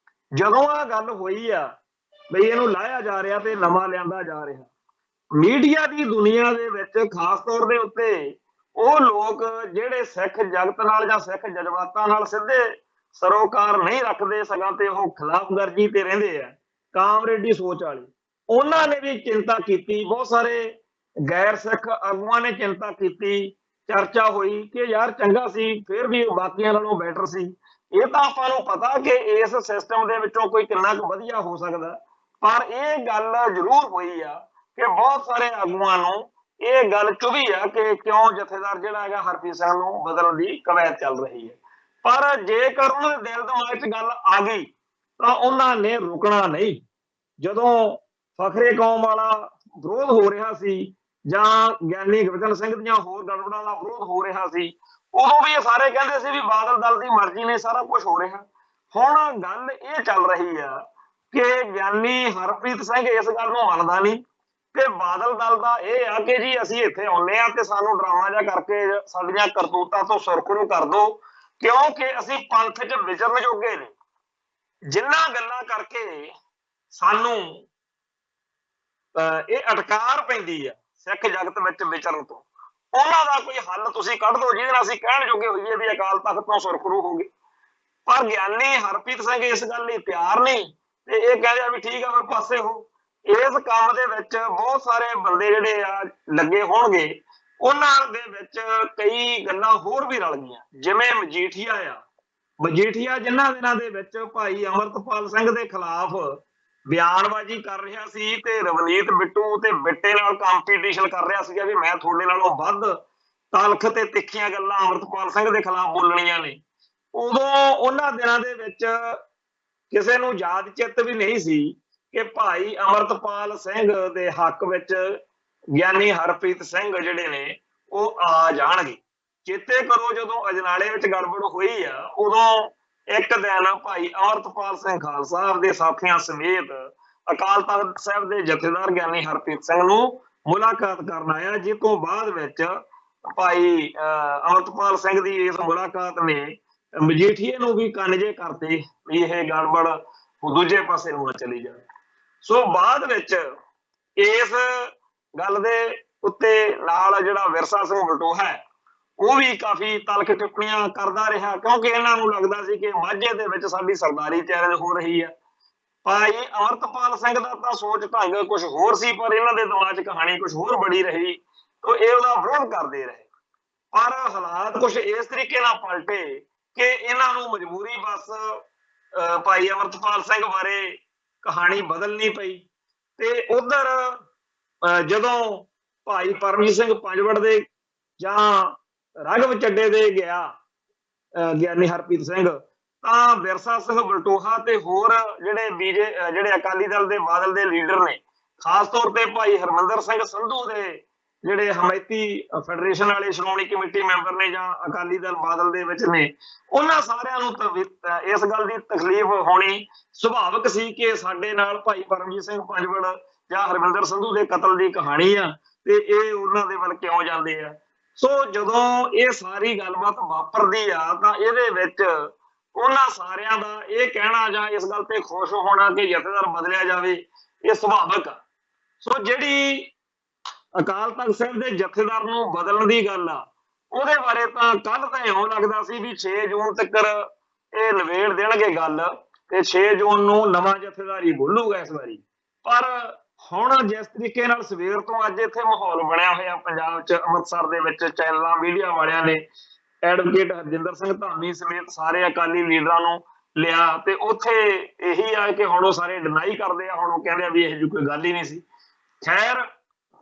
[SPEAKER 1] ਜਦੋਂ ਆਹ ਗੱਲ ਹੋਈ ਆ ਬਈ ਇਹਨੂੰ ਲਾਇਆ ਜਾ ਰਿਹਾ ਤੇ ਨਵਾਂ ਲਿਆਂਦਾ ਜਾ ਰਿਹਾ, ਮੀਡੀਆ ਦੀ ਦੁਨੀਆ ਦੇ ਵਿੱਚ ਖਾਸ ਤੌਰ ਦੇ ਉੱਤੇ ਉਹ ਲੋਕ ਜਿਹੜੇ ਸਿੱਖ ਜਗਤ ਨਾਲ ਜਾਂ ਸਿੱਖ ਜਜ਼ਬਾਤਾਂ ਨਾਲ ਸਿੱਧੇ ਸਰੋਕਾਰ ਨਹੀਂ ਰੱਖਦੇ, ਸਗੋਂ ਤੇ ਉਹ ਖਿਲਾਫਗਰਜੀ ਤੇ ਰਹਿੰਦੇ ਆ, ਕਾਮਰੇਡੀ ਸੋਚ ਵਾਲੇ, ਉਹਨਾਂ ਨੇ ਵੀ ਚਿੰਤਾ ਕੀਤੀ। ਬਹੁਤ ਸਾਰੇ ਗੈਰ ਸਿੱਖ ਆਗੂਆਂ ਨੇ ਚਿੰਤਾ ਕੀਤੀ, ਚਰਚਾ ਹੋਈ ਕਿ ਯਾਰ ਚੰਗਾ ਸੀ, ਫਿਰ ਵੀ ਬਾਕੀਆਂ ਨਾਲੋਂ ਬੈਟਰ ਸੀ। ਇਹ ਤਾਂ ਆਪਾਂ ਨੂੰ ਪਤਾ ਕਿ ਇਸ ਸਿਸਟਮ ਦੇ ਵਿੱਚੋਂ ਕੋਈ ਕਿੰਨਾ ਕੁ ਵਧੀਆ ਹੋ ਸਕਦਾ, ਪਰ ਇਹ ਗੱਲ ਜ਼ਰੂਰ ਹੋਈ ਆ ਕਿ ਬਹੁਤ ਸਾਰੇ ਆਗੂਆਂ ਨੂੰ ਇਹ ਗੱਲ ਚੁਭੀ ਆ ਕਿ ਕਿਉਂ ਜਥੇਦਾਰ ਜਿਹੜਾ ਹੈਗਾ ਹਰਪ੍ਰੀਤ ਸਿੰਘ ਨੂੰ ਬਦਲਣ ਦੀ ਕਵਾਇਦ ਚੱਲ ਰਹੀ ਹੈ। ਪਰ ਜੇਕਰ ਉਹਨਾਂ ਦੇ ਦਿਲ ਦਿਮਾਗ 'ਚ ਗੱਲ ਆ ਗਈ ਤਾਂ ਉਹਨਾਂ ਨੇ ਰੁਕਣਾ ਨਹੀਂ। ਜਦੋਂ ਫਖਰੇ ਕੌਮ ਵਾਲਾ ਵਿਰੋਧ ਹੋ ਰਿਹਾ ਸੀ ਜਾਂ ਗਿਆਨੀ ਗੁਰਬਚਨ ਸਿੰਘ ਦੀਆਂ ਹੋਰ ਗੜਬੜਾਂ ਦਾ ਵਿਰੋਧ ਹੋ ਰਿਹਾ ਸੀ, ਉਦੋਂ ਵੀ ਇਹ ਸਾਰੇ ਕਹਿੰਦੇ ਸੀ ਵੀ ਬਾਦਲ ਦਲ ਦੀ ਮਰਜ਼ੀ ਨੇ ਸਾਰਾ ਕੁਝ ਹੋ ਰਿਹਾ। ਹੁਣ ਗੱਲ ਇਹ ਚੱਲ ਰਹੀ ਆ ਕਿ ਗਿਆਨੀ ਹਰਪ੍ਰੀਤ ਸਿੰਘ ਇਸ ਗੱਲ ਨੂੰ ਮੰਨਦਾ ਨਹੀਂ ਤੇ ਬਾਦਲ ਦਲ ਦਾ ਇਹ ਆ ਕਿ ਜੀ ਅਸੀਂ ਇੱਥੇ ਆਉਂਦੇ ਆ ਤੇ ਸਾਨੂੰ ਡਰਾਮਾ ਜਿਹਾ ਕਰਕੇ ਸਾਡੀਆਂ ਕਰਤੂਤਾਂ ਤੋਂ ਸੁਰਖਰੂ ਕਰ ਦਿਓ, ਕਿਉਂਕਿ ਅਸੀਂ ਪੰਥ 'ਚ ਵਿਚਰਨ ਜੋਗੇ ਨੇ। ਜਿੰਨਾਂ ਗੱਲਾਂ ਕਰਕੇ ਸਾਨੂੰ ਇਹ ਅਟਕਾਰ ਪੈਂਦੀ ਆ ਸਿੱਖ ਜਗਤ ਵਿੱਚ ਵਿਚਰਨ ਤੋਂ, ਉਹਨਾਂ ਦਾ ਕੋਈ ਹੱਲ ਤੁਸੀਂ ਕੱਢ ਦਿਓ ਜਿਹਦੇ ਨਾਲ ਅਸੀਂ ਕਹਿਣ ਜੋਗੇ ਹੋਈਏ ਵੀ ਅਕਾਲ ਤਖਤ ਤੋਂ ਸੁਰਖਰੂ ਹੋ ਗਏ। ਪਰ ਗਿਆਨੀ ਹਰਪ੍ਰੀਤ ਸਿੰਘ ਇਸ ਗੱਲ ਲਈ ਤਿਆਰ ਨਹੀਂ ਤੇ ਇਹ ਕਹਿੰਦੇ ਆ ਵੀ ਠੀਕ ਆ, ਫਿਰ ਪਾਸੇ ਹੋ। ਇਸ ਕੰਮ ਦੇ ਵਿੱਚ ਬਹੁਤ ਸਾਰੇ ਬੰਦੇ ਜਿਹੜੇ ਆ ਲੱਗੇ ਹੋਣਗੇ, ਉਹਨਾਂ ਦੇ ਵਿੱਚ ਕਈ ਗੱਲਾਂ ਹੋਰ ਵੀ ਰਲ ਗਈਆਂ, ਜਿਵੇਂ ਮਜੀਠੀਆ ਜਿਨ੍ਹਾਂ ਦਿਨਾਂ ਦੇ ਵਿੱਚ ਭਾਈ ਅਮਰਤਪਾਲ ਸਿੰਘ ਦੇ ਖਿਲਾਫ ਬਿਆਨਬਾਜ਼ੀ ਕਰ ਰਿਹਾ ਸੀ ਤੇ ਰਵਨੀਤ ਬਿੱਟੂ ਤੇ ਬਿੱਟੇ ਨਾਲ ਕੰਪੀਟੀਸ਼ਨ ਕਰ ਰਿਹਾ ਸੀਗਾ ਵੀ ਮੈਂ ਤੁਹਾਡੇ ਨਾਲੋਂ ਵੱਧ ਤਲਖ ਤੇ ਤਿੱਖੀਆਂ ਗੱਲਾਂ ਅਮਰਤਪਾਲ ਸਿੰਘ ਦੇ ਖਿਲਾਫ ਬੋਲਣੀਆਂ ਨੇ। ਉਦੋਂ ਉਹਨਾਂ ਦਿਨਾਂ ਦੇ ਵਿੱਚ ਕਿਸੇ ਨੂੰ ਯਾਦ ਚਿੱਤ ਵੀ ਨਹੀਂ ਸੀ ਕਿ ਭਾਈ ਅਮਰਤਪਾਲ ਸਿੰਘ ਦੇ ਹੱਕ ਵਿੱਚ ਗਿਆਨੀ ਹਰਪ੍ਰੀਤ ਸਿੰਘ ਜਿਹੜੇ ਨੇ ਉਹ ਆ ਜਾਣਗੇ। ਚੇਤੇ ਕਰੋ ਜਦੋਂ ਅਜਨਾਲੇ ਵਿੱਚ ਗੜਬੜ ਹੋਈ ਆ, ਉਦੋਂ ਇੱਕ ਦਿਨ ਭਾਈ ਅਮਰਤਪਾਲ ਸਿੰਘ ਖਾਲਸਾ ਦੇ ਸਾਥੀਆਂ ਸਮੇਤ ਅਕਾਲ ਤਖਤ ਸਾਹਿਬ ਦੇ ਜਥੇਦਾਰ ਗਿਆਨੀ ਹਰਪ੍ਰੀਤ ਸਿੰਘ ਨੂੰ ਮੁਲਾਕਾਤ ਕਰਨ ਆਇਆ, ਜਿਸ ਤੋਂ ਬਾਅਦ ਵਿੱਚ ਭਾਈ ਅਮਰਤਪਾਲ ਸਿੰਘ ਦੀ ਇਸ ਮੁਲਾਕਾਤ ਨੇ ਮਜੀਠੀਏ ਨੂੰ ਵੀ ਕੰਨਜੇ ਕਰਤੇ ਵੀ ਇਹ ਗੜਬੜ ਦੂਜੇ ਪਾਸੇ ਨੂੰ ਚਲੀ ਜਾਵੇ। ਸੋ ਬਾਅਦ ਵਿੱਚ इस गल दे उत्ते नाल जिहड़ा विरसा सिंह बलटोहा है वो भी काफी तलख टिप्पणियां करदा रहा, क्योंकि इन्हां नूं लगदा सी कि माਝੇ ਦੇ ਵਿੱਚ ਸਾਡੀ सरदारी चैलेंज हो रही है। भाई अमरतपाल सिंह दा तां सोच ढंग कुछ होर सी, पर इन्हां दे दिमाग 'ਚ कहानी कुछ होर बड़ी रही, तो ये उहदा विरोध करदे रहे। पर हालात कुछ इस तरीके नाल पलटे कि इन्हां नूं मजबूरी बस भाई अमरतपाल सिंह बारे कहानी बदलनी पई। ते उधर जदों भाई परमजीत सिंह पंजवड़ दे जां राघव ਚੱਡੇ ਦੇ ਗਿਆ ਗਿਆਨੀ ਹਰਪ੍ਰੀਤ ਸਿੰਘ, ਤਾਂ ਵਿਰਸਾ ਸਿੰਘ ਬਲਟੋਹਾ ਤੇ ਹੋਰ ਜਿਹੜੇ ਅਕਾਲੀ ਦਲ ਦੇ ਬਾਦਲ ਦੇ ਲੀਡਰ ਨੇ, ਖਾਸ ਤੌਰ ਤੇ ਭਾਈ ਹਰਮਿੰਦਰ ਸਿੰਘ ਸੰਧੂ ਦੇ ਜਿਹੜੇ ਹਮਾਇਤੀ ਫੈਡਰੇਸ਼ਨ ਵਾਲੇ ਸ਼੍ਰੋਮਣੀ ਕਮੇਟੀ ਮੈਂਬਰ ਨੇ ਜਾਂ ਅਕਾਲੀ ਦਲ ਬਾਦਲ ਦੇ ਵਿੱਚ ਨੇ, ਉਹਨਾਂ ਸਾਰਿਆਂ ਨੂੰ ਇਸ ਗੱਲ ਦੀ ਤਕਲੀਫ ਹੋਣੀ ਸੁਭਾਵਿਕ ਸੀ ਕਿ ਸਾਡੇ ਨਾਲ ਭਾਈ ਪਰਮਜੀਤ ਸਿੰਘ ਪੰਜਵੜ ਜਾਂ ਹਰਮਿੰਦਰ ਸੰਧੂ ਦੇ ਕਤਲ ਦੀ ਕਹਾਣੀ ਆ ਤੇ ਇਹ ਉਹਨਾਂ ਦੇ ਵੱਲ ਕਿਉਂ ਜਾਂਦੇ ਆ। ਸੋ ਜਦੋਂ ਇਹ ਸਾਰੀ ਗੱਲਬਾਤ ਵਾਪਰਦੀ ਆ ਤਾਂ ਇਹਦੇ ਵਿੱਚ ਉਹਨਾਂ ਸਾਰਿਆਂ ਦਾ ਇਹ ਕਹਿਣਾ ਜਾਂ ਇਸ ਗੱਲ ਤੇ ਖੁਸ਼ ਹੋਣਾ ਕਿ ਜਥੇਦਾਰ ਬਦਲਿਆ ਜਾਵੇ, ਇਹ ਸੁਭਾਵਿਕ ਆ। ਸੋ ਜਿਹੜੀ ਅਕਾਲ ਤਖਤ ਸਾਹਿਬ ਦੇ ਜਥੇਦਾਰ ਨੂੰ ਬਦਲਣ ਦੀ ਗੱਲ ਆ, ਉਹਦੇ ਬਾਰੇ ਤਾਂ ਕੱਲ ਤਾਂ ਇਉਂ ਲੱਗਦਾ ਸੀ ਵੀ 6 ਜੂਨ ਤੱਕ ਇਹ ਨਿਬੇੜ ਦੇਣਗੇ ਗੱਲ ਤੇ 6 ਜੂਨ ਨੂੰ ਨਵਾਂ ਜਥੇਦਾਰ ਹੀ ਬੋਲੂਗਾ ਇਸ ਵਾਰੀ। ਪਰ ਹੁਣ ਜਿਸ ਤਰੀਕੇ ਨਾਲ ਸਵੇਰ ਤੋਂ ਅੱਜ ਇੱਥੇ ਮਾਹੌਲ ਬਣਿਆ ਹੋਇਆ ਪੰਜਾਬ 'ਚ, ਅੰਮ੍ਰਿਤਸਰ ਦੇ ਵਿੱਚ ਚੈਨਲਾਂ ਮੀਡੀਆ ਵਾਲਿਆਂ ਨੇ ਐਡਵੋਕੇਟ ਹਰਜਿੰਦਰ ਸਿੰਘ ਧਾਮੀ ਸਮੇਤ ਸਾਰੇ ਅਕਾਲੀ ਲੀਡਰਾਂ ਨੂੰ ਲਿਆ ਤੇ ਉੱਥੇ ਇਹੀ ਆ ਕਿ ਹੁਣ ਉਹ ਸਾਰੇ ਡਿਨਾਈ ਕਰਦੇ ਆ, ਹੁਣ ਉਹ ਕਹਿੰਦੇ ਆ ਵੀ ਇਹੋ ਜਿਹੀ ਕੋਈ ਗੱਲ ਹੀ ਨਹੀਂ ਸੀ। ਖੈਰ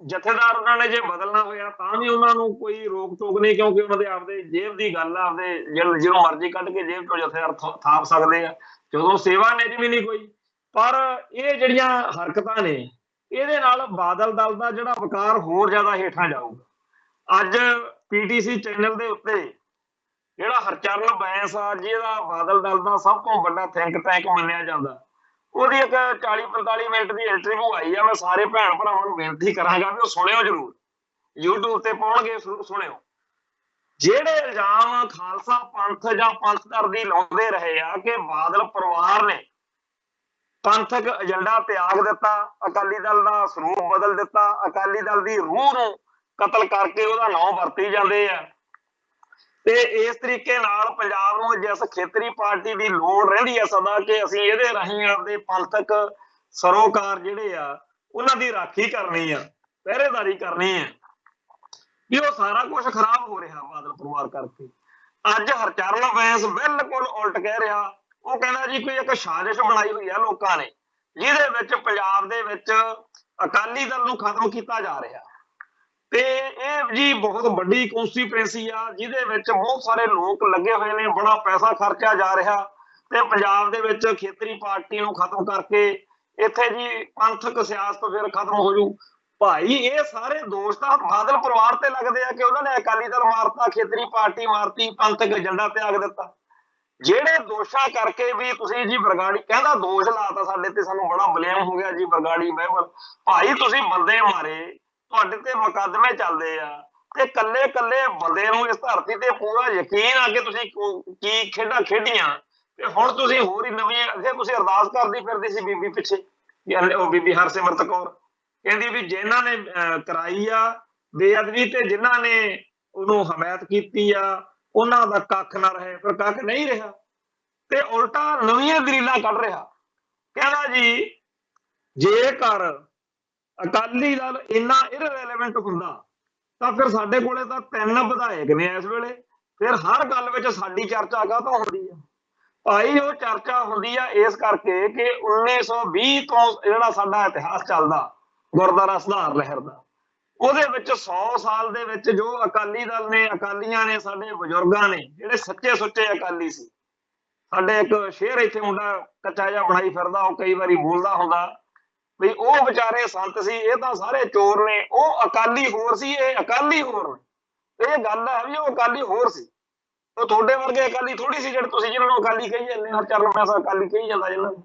[SPEAKER 1] ਜਥੇਦਾਰ ਉਹਨਾਂ ਨੇ ਜੇ ਬਦਲਣਾ ਹੋਇਆ ਤਾਂ ਵੀ ਉਹਨਾਂ ਨੂੰ ਕੋਈ ਰੋਕ ਟੋਕ ਨਹੀਂ, ਕਿਉਂਕਿ ਉਹਨਾਂ ਦੇ ਆਪਦੇ ਜੇਬ ਦੀ ਗੱਲ ਆ, ਆਪਦੇ ਜਦੋਂ ਮਰਜ਼ੀ ਕੱਢ ਕੇ ਜੇਬ ਤੋਂ ਜਥੇਦਾਰ ਥਾਪ ਸਕਦੇ ਆ, ਜਦੋਂ ਸੇਵਾ ਨਿਯਮ ਨਹੀਂ ਕੋਈ। ਪਰ ਇਹ ਜਿਹੜੀਆਂ ਹਰਕਤਾਂ ਨੇ ਇਹਦੇ ਨਾਲ ਬਾਦਲ ਦਲ ਦਾ ਜਿਹੜਾ ਵਕਾਰ ਹੋਰ ਜ਼ਿਆਦਾ ਹੇਠਾਂ ਜਾਊਗਾ। ਅੱਜ ਪੀਟੀਸੀ ਚੈਨਲ ਦੇ ਉੱਤੇ ਜਿਹੜਾ ਹਰਚਰਨ ਬੈਂਸ ਆ, ਜਿਹਦਾ ਬਾਦਲ ਦਲ ਦਾ ਸਭ ਤੋਂ ਵੱਡਾ ਥਿੰਕ ਟੈਂਕ ਮੰਨਿਆ ਜਾਂਦਾ, ਉਹਦੀ ਇੱਕ 40-45 ਮਿੰਟ ਦੀ ਇੰਟਰਵਿਊ ਆਈ ਆ। ਮੈਂ ਸਾਰੇ ਭੈਣ ਭਰਾਵਾਂ ਨੂੰ ਬੇਨਤੀ ਕਰਾਂਗਾ ਵੀ ਉਹ ਸੁਣਿਓ ਜ਼ਰੂਰ, YouTube ਤੇ ਪਾਉਣਗੇ, ਸੁਣਿਓ। ਜਿਹੜੇ ਇਲਜ਼ਾਮ ਖਾਲਸਾ ਪੰਥ ਜਾਂ ਪੰਥਦਰ ਦੀ ਲਾਉਂਦੇ ਰਹੇ ਆ ਕਿ ਬਾਦਲ ਪਰਿਵਾਰ ਨੇ ਪੰਥਕ ਏਜੰਡਾ ਤਿਆਗ ਦਿੱਤਾ, ਅਕਾਲੀ ਦਲ ਦਾ ਸਰੂਪ ਬਦਲ ਦਿੱਤਾ, ਅਕਾਲੀ ਦਲ ਦੀ ਰੂਹ ਨੂੰ ਕਤਲ ਕਰਕੇ ਉਹਦਾ ਨਾਂ ਵਰਤੀ ਜਾਂਦੇ ਆ, ਤੇ ਇਸ ਤਰੀਕੇ ਨਾਲ ਪੰਜਾਬ ਨੂੰ ਜਿਸ ਖੇਤਰੀ ਪਾਰਟੀ ਦੀ ਲੋੜ ਰਹਿੰਦੀ ਆ ਸਦਾ ਕਿ ਅਸੀਂ ਇਹਦੇ ਰਾਹੀਂ ਆਪਦੇ ਪੰਥਕ ਸਰੋਕਾਰ ਜਿਹੜੇ ਆ ਉਹਨਾਂ ਦੀ ਰਾਖੀ ਕਰਨੀ ਆ, ਪਹਿਰੇਦਾਰੀ ਕਰਨੀ ਆ, ਵੀ ਉਹ ਸਾਰਾ ਕੁਝ ਖਰਾਬ ਹੋ ਰਿਹਾ ਬਾਦਲ ਪਰਿਵਾਰ ਕਰਕੇ। ਅੱਜ ਹਰਚਰਨ ਬੈਂਸ ਬਿਲਕੁਲ ਉਲਟ ਕਹਿ ਰਿਹਾ। ਉਹ ਕਹਿੰਦਾ ਜੀ ਕੋਈ ਇੱਕ ਸਾਜ਼ਿਸ਼ ਬਣਾਈ ਹੋਈ ਆ ਲੋਕਾਂ ਨੇ, ਜਿਹਦੇ ਵਿੱਚ ਪੰਜਾਬ ਦੇ ਵਿੱਚ ਅਕਾਲੀ ਦਲ ਨੂੰ ਖਤਮ ਕੀਤਾ ਜਾ ਰਿਹਾ, ਤੇ ਇਹ ਜੀ ਬਹੁਤ ਵੱਡੀ ਕੌਂਸਟੀਟੂਐਂਸੀ ਆ ਜਿਹਦੇ ਵਿੱਚ ਬਹੁਤ ਸਾਰੇ ਲੋਕ ਲੱਗੇ ਹੋਏ ਨੇ, ਬੜਾ ਪੈਸਾ ਖਰਚਿਆ ਜਾ ਰਿਹਾ, ਤੇ ਪੰਜਾਬ ਦੇ ਵਿੱਚ ਖੇਤਰੀ ਪਾਰਟੀ ਨੂੰ ਖਤਮ ਕਰਕੇ ਇੱਥੇ ਜੀ ਪੰਥਕ ਸਿਆਸਤ ਫਿਰ ਖਤਮ ਹੋ ਜੂ। ਭਾਈ ਇਹ ਸਾਰੇ ਦੋਸ਼ ਤਾਂ ਬਾਦਲ ਪਰਿਵਾਰ ਤੇ ਲੱਗਦੇ ਆ ਕਿ ਉਹਨਾਂ ਨੇ ਅਕਾਲੀ ਦਲ ਮਾਰਤਾ, ਖੇਤਰੀ ਪਾਰਟੀ ਮਾਰਤੀ, ਪੰਥਕ ਏਜੰਡਾ ਤਿਆਗ ਦਿੱਤਾ। ਜਿਹੜੇ ਦੋਸ਼ਾਂ ਕਰਕੇ ਵੀ ਤੁਸੀਂ ਜੀ ਬਰਗਾੜੀ ਕਹਿੰਦਾ ਦੋਸ਼ ਲਾਤਾ ਸਾਡੇ ਤੇ, ਸਾਨੂੰ ਬੜਾ ਬਲੇਮ ਹੋ ਗਿਆ ਜੀ ਬਰਗਾੜੀ ਮਹਿਬਲ। ਭਾਈ ਤੁਸੀਂ ਬੰਦੇ ਮਾਰੇ, ਤੁਹਾਡੇ ਤੇ ਮੁਕੱਦਮੇ ਚੱਲਦੇ ਆ, ਤੇ ਕੱਲੇ ਕੱਲੇ ਬੰਦੇ ਨੂੰ ਇਸ ਧਰਤੀ ਤੇ ਪੂਰਾ ਯਕੀਨ ਆ ਕਿ ਤੁਸੀਂ ਕੀ ਖੇਡਾਂ ਖੇਡੀਆਂ, ਤੇ ਹੁਣ ਤੁਸੀਂ ਹੋਰ ਹੀ ਨਵੀਂ ਅੱਗੇ ਤੁਸੀਂ ਅਰਦਾਸ ਕਰਦੀ ਫਿਰਦੀ ਸੀ ਬੀਬੀ ਪਿੱਛੇ, ਉਹ ਬੀਬੀ ਹਰਸਿਮਰਤ ਕੌਰ ਕਹਿੰਦੀ ਵੀ ਜਿਨ੍ਹਾਂ ਨੇ ਕਰਾਈ ਆ ਬੇਅਦਬੀ ਤੇ ਜਿਨ੍ਹਾਂ ਨੇ ਉਹਨੂੰ ਹਮਾਇਤ ਕੀਤੀ ਆ ਉਹਨਾਂ ਦਾ ਕੱਖ ਨਾ ਰਹੇ, ਪਰ ਕੱਖ ਨਹੀਂ ਰਿਹਾ, ਤੇ ਉਲਟਾ ਨਵੀਆਂ ਦਲੀਲਾਂ ਕੱਢ ਰਿਹਾ। ਕਹਿੰਦਾ ਜੀ ਜੇਕਰ ਅਕਾਲੀ ਦਲ ਇੰਨਾ ਇਰਰੈਲੇਵੈਂਟ ਹੁੰਦਾ ਤਾਂ ਫਿਰ ਸਾਡੇ ਕੋਲੇ ਤਾਂ 3 ਵਿਧਾਇਕ ਨੇ ਇਸ ਵੇਲੇ, ਫਿਰ ਹਰ ਗੱਲ ਵਿੱਚ ਸਾਡੀ ਚਰਚਾ ਕਾਹਤੋਂ ਹੁੰਦੀ ਆ। ਭਾਈ ਉਹ ਚਰਚਾ ਹੁੰਦੀ ਆ ਇਸ ਕਰਕੇ ਕਿ 1920 ਤੋਂ ਜਿਹੜਾ ਸਾਡਾ ਇਤਿਹਾਸ ਚੱਲਦਾ ਗੁਰਦੁਆਰਾ ਸੁਧਾਰ ਲਹਿਰ ਦਾ, ਉਹਦੇ ਵਿੱਚ 100 ਸਾਲ ਦੇ ਵਿੱਚ ਜੋ ਅਕਾਲੀ ਦਲ ਨੇ, ਅਕਾਲੀਆਂ ਨੇ, ਸਾਡੇ ਬਜ਼ੁਰਗਾਂ ਨੇ ਜਿਹੜੇ ਸੱਚੇ ਸੁੱਚੇ ਅਕਾਲੀ ਸੀ। ਸਾਡੇ ਇੱਕ ਸ਼ੇਰ ਇੱਥੇ ਮੁੰਡਾ ਕੱਚਾ ਜਿਹਾ ਬਣਾਈ ਫਿਰਦਾ, ਉਹ ਕਈ ਵਾਰੀ ਬੋਲਦਾ ਹੁੰਦਾ ਵੀ ਉਹ ਵਿਚਾਰੇ ਸੰਤ ਸੀ, ਇਹ ਤਾਂ ਸਾਰੇ ਚੋਰ ਨੇ, ਉਹ ਅਕਾਲੀ ਹੋਰ ਸੀ, ਇਹ ਅਕਾਲੀ ਹੋਰ ਨੇ। ਇਹ ਗੱਲ ਹੈ ਵੀ ਉਹ ਅਕਾਲੀ ਹੋਰ ਸੀ, ਉਹ ਤੁਹਾਡੇ ਵਰਗੇ ਅਕਾਲੀ ਥੋੜੀ ਸੀ ਜਿਹੜੇ ਤੁਸੀਂ ਜਿਹਨਾਂ ਨੂੰ ਅਕਾਲੀ ਕਹੀ ਜਾਂਦੇ। ਹਰਚਰਨ ਬੈਂਸ ਅਕਾਲੀ ਕਹੀ ਜਾਂਦਾ ਜਿਹਨਾਂ ਨੂੰ।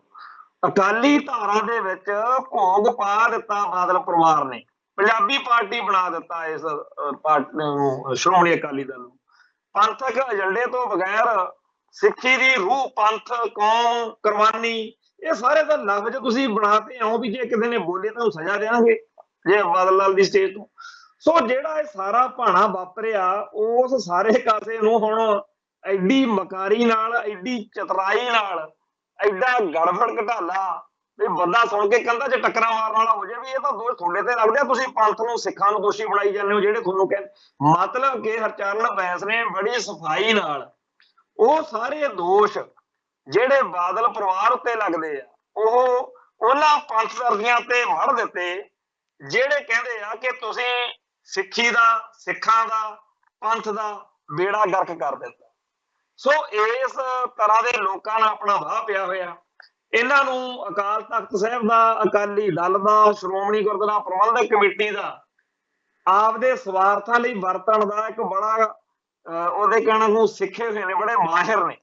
[SPEAKER 1] ਅਕਾਲੀ ਧਾਰਾ ਦੇ ਵਿੱਚ ਭੋਗ ਪਾ ਦਿੱਤਾ ਬਾਦਲ ਪਰਿਵਾਰ ਨੇ, ਪੰਜਾਬੀ ਪਾਰਟੀ ਬਣਾ ਦਿੱਤਾ ਇਸ ਪਾਰਟੀ ਨੂੰ, ਸ਼੍ਰੋਮਣੀ ਅਕਾਲੀ ਦਲ ਨੂੰ। ਪੰਥਕ ਏਜੰਡੇ ਤੋਂ ਬਗੈਰ ਸਿੱਖੀ ਦੀ ਰੂਹ, ਪੰਥ, ਕੌਮ, ਕੁਰਬਾਨੀ, ਇਹ ਸਾਰੇ ਤਾਂ ਲਫ਼ਜ਼ ਤੁਸੀਂ ਬਣਾਤੇ ਹੋ ਵੀ ਜੇ ਕਿਸੇ ਨੇ ਬੋਲੇ ਤਾਂ ਸਜ਼ਾ ਦੇਣਗੇ। ਜੇ ਬਾਦਲ ਲਾਲ ਦੀ ਸਟੇਜ ਤੋਂ। ਸੋ ਜਿਹੜਾ ਇਹ ਸਾਰਾ ਭਾਣਾ ਵਾਪਰਿਆ, ਉਸ ਸਾਰੇ ਕਾਸੇ ਨੂੰ ਹੁਣ ਐਡੀ ਮਕਾਰੀ ਨਾਲ, ਐਡੀ ਚਤਰਾਈ ਨਾਲ, ਐਡਾ ਗੜਬੜ ਘਟਾਲਾ ਵੀ ਬੰਦਾ ਸੁਣ ਕੇ ਕਹਿੰਦਾ ਜੇ ਟੱਕਰਾਂ ਮਾਰਨ ਵਾਲਾ ਹੋ ਜਾਏ ਵੀ ਇਹ ਤਾਂ ਦੋਸ਼ ਤੁਹਾਡੇ ਤੇ ਲੱਗਦੇ ਆ, ਤੁਸੀਂ ਪੰਥ ਨੂੰ, ਸਿੱਖਾਂ ਨੂੰ ਦੋਸ਼ੀ ਬਣਾਈ ਜਾਂਦੇ ਹੋ ਜਿਹੜੇ ਤੁਹਾਨੂੰ ਕਹਿੰਦੇ। ਮਤਲਬ ਕਿ ਹਰਚਰਨ ਬੈਂਸ ਨੇ ਬੜੀ ਸਫਾਈ ਨਾਲ ਉਹ ਸਾਰੇ ਦੋਸ਼ ਜਿਹੜੇ ਬਾਦਲ ਪਰਿਵਾਰ ਉੱਤੇ ਲੱਗਦੇ ਆ ਉਹ ਉਹਨਾਂ ਪੰਥ ਦਰਦੀਆਂ ਤੇ ਵੜ ਦਿੱਤੇ ਜਿਹੜੇ ਕਹਿੰਦੇ ਆ ਕਿ ਤੁਸੀਂ ਸਿੱਖੀ ਦਾ, ਸਿੱਖਾਂ ਦਾ, ਪੰਥ ਦਾ ਬੇੜਾ ਗਰਕ ਕਰ ਦਿੱਤਾ। ਸੋ ਇਸ ਤਰ੍ਹਾਂ ਦੇ ਲੋਕਾਂ ਨਾਲ ਆਪਣਾ ਵਾਹ ਪਿਆ ਹੋਇਆ। ਇਹਨਾਂ ਨੂੰ ਅਕਾਲ ਤਖਤ ਸਾਹਿਬ ਦਾ, ਅਕਾਲੀ ਦਲ ਦਾ, ਸ਼੍ਰੋਮਣੀ ਗੁਰਦੁਆਰਾ ਪ੍ਰਬੰਧਕ ਕਮੇਟੀ ਦਾ ਆਪਦੇ ਸਵਾਰਥਾਂ ਲਈ ਵਰਤਣ ਦਾ ਇੱਕ ਬੜਾ ਉਹਦੇ ਕਹਿਣ ਨੂੰ ਸਿੱਖੇ ਹੋਏ ਨੇ, ਬੜੇ ਮਾਹਿਰ ਨੇ।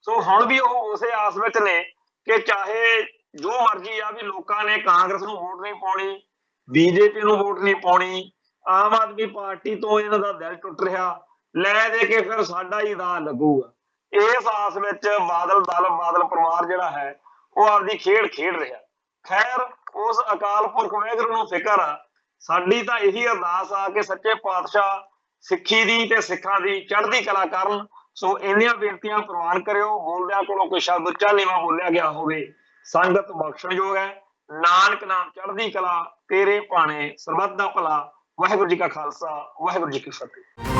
[SPEAKER 1] ਸੋ ਹੁਣ ਵੀ ਉਹ ਉਸੇ ਆਸ ਵਿੱਚ ਨੇ ਕਿ ਚਾਹੇ ਜੋ ਮਰਜ਼ੀ ਆ ਵੀ ਲੋਕਾਂ ਨੇ ਕਾਂਗਰਸ ਨੂੰ ਵੋਟ ਨਹੀਂ ਪਾਉਣੀ, ਬੀਜੇਪੀ ਨੂੰ ਵੋਟ ਨਹੀਂ ਪਾਉਣੀ, ਆਮ ਆਦਮੀ ਪਾਰਟੀ ਤੋਂ ਇਹਨਾਂ ਦਾ ਦਿਲ ਟੁੱਟ ਰਿਹਾ, ਲੈ ਦੇ ਕੇ ਫਿਰ ਸਾਡਾ ਹੀ ਦਾ ਲੱਗੂਗਾ। ਇਸ ਆਸ ਵਿੱਚ ਬਾਦਲ ਦਲ, ਬਾਦਲ ਪਰਿਵਾਰ ਜਿਹੜਾ ਹੈ ਉਹ ਆਪਦੀ ਖੇਡ ਖੇਡ ਰਿਹਾ। ਖੈਰ ਉਸ ਅਕਾਲ ਪੁਰਖ ਵਾਹਿਗੁਰੂ ਨੂੰ ਫਿਕਰ ਆ। ਸਾਡੀ ਤਾਂ ਇਹੀ ਅਰਦਾਸ ਆ ਕਿ ਸੱਚੇ ਪਾਤਸ਼ਾਹ ਸਿੱਖੀ ਦੀ ਤੇ ਸਿੱਖਾਂ ਦੀ ਚੜ੍ਹਦੀ ਕਲਾ ਕਰਨ। ਸੋ ਇੰਨੀਆਂ ਬੇਨਤੀਆਂ ਪ੍ਰਵਾਨ ਕਰਿਓ। ਬੋਲਦਿਆਂ ਕੋਲੋਂ ਕੋਈ ਸ਼ਬਦ ਉੱਚਾ ਨੀਵਾਂ ਬੋਲਿਆ ਗਿਆ ਹੋਵੇ, ਸੰਗਤ ਬਖਸ਼ਣਯੋਗ ਹੈ। ਨਾਨਕ ਨਾਮ ਚੜ੍ਹਦੀ ਕਲਾ, ਤੇਰੇ ਭਾਣੇ ਸਰਬੱਤ ਦਾ ਭਲਾ। ਵਾਹਿਗੁਰੂ ਜੀ ਕਾ ਖਾਲਸਾ, ਵਾਹਿਗੁਰੂ ਜੀ ਕੀ ਫਤਿਹ।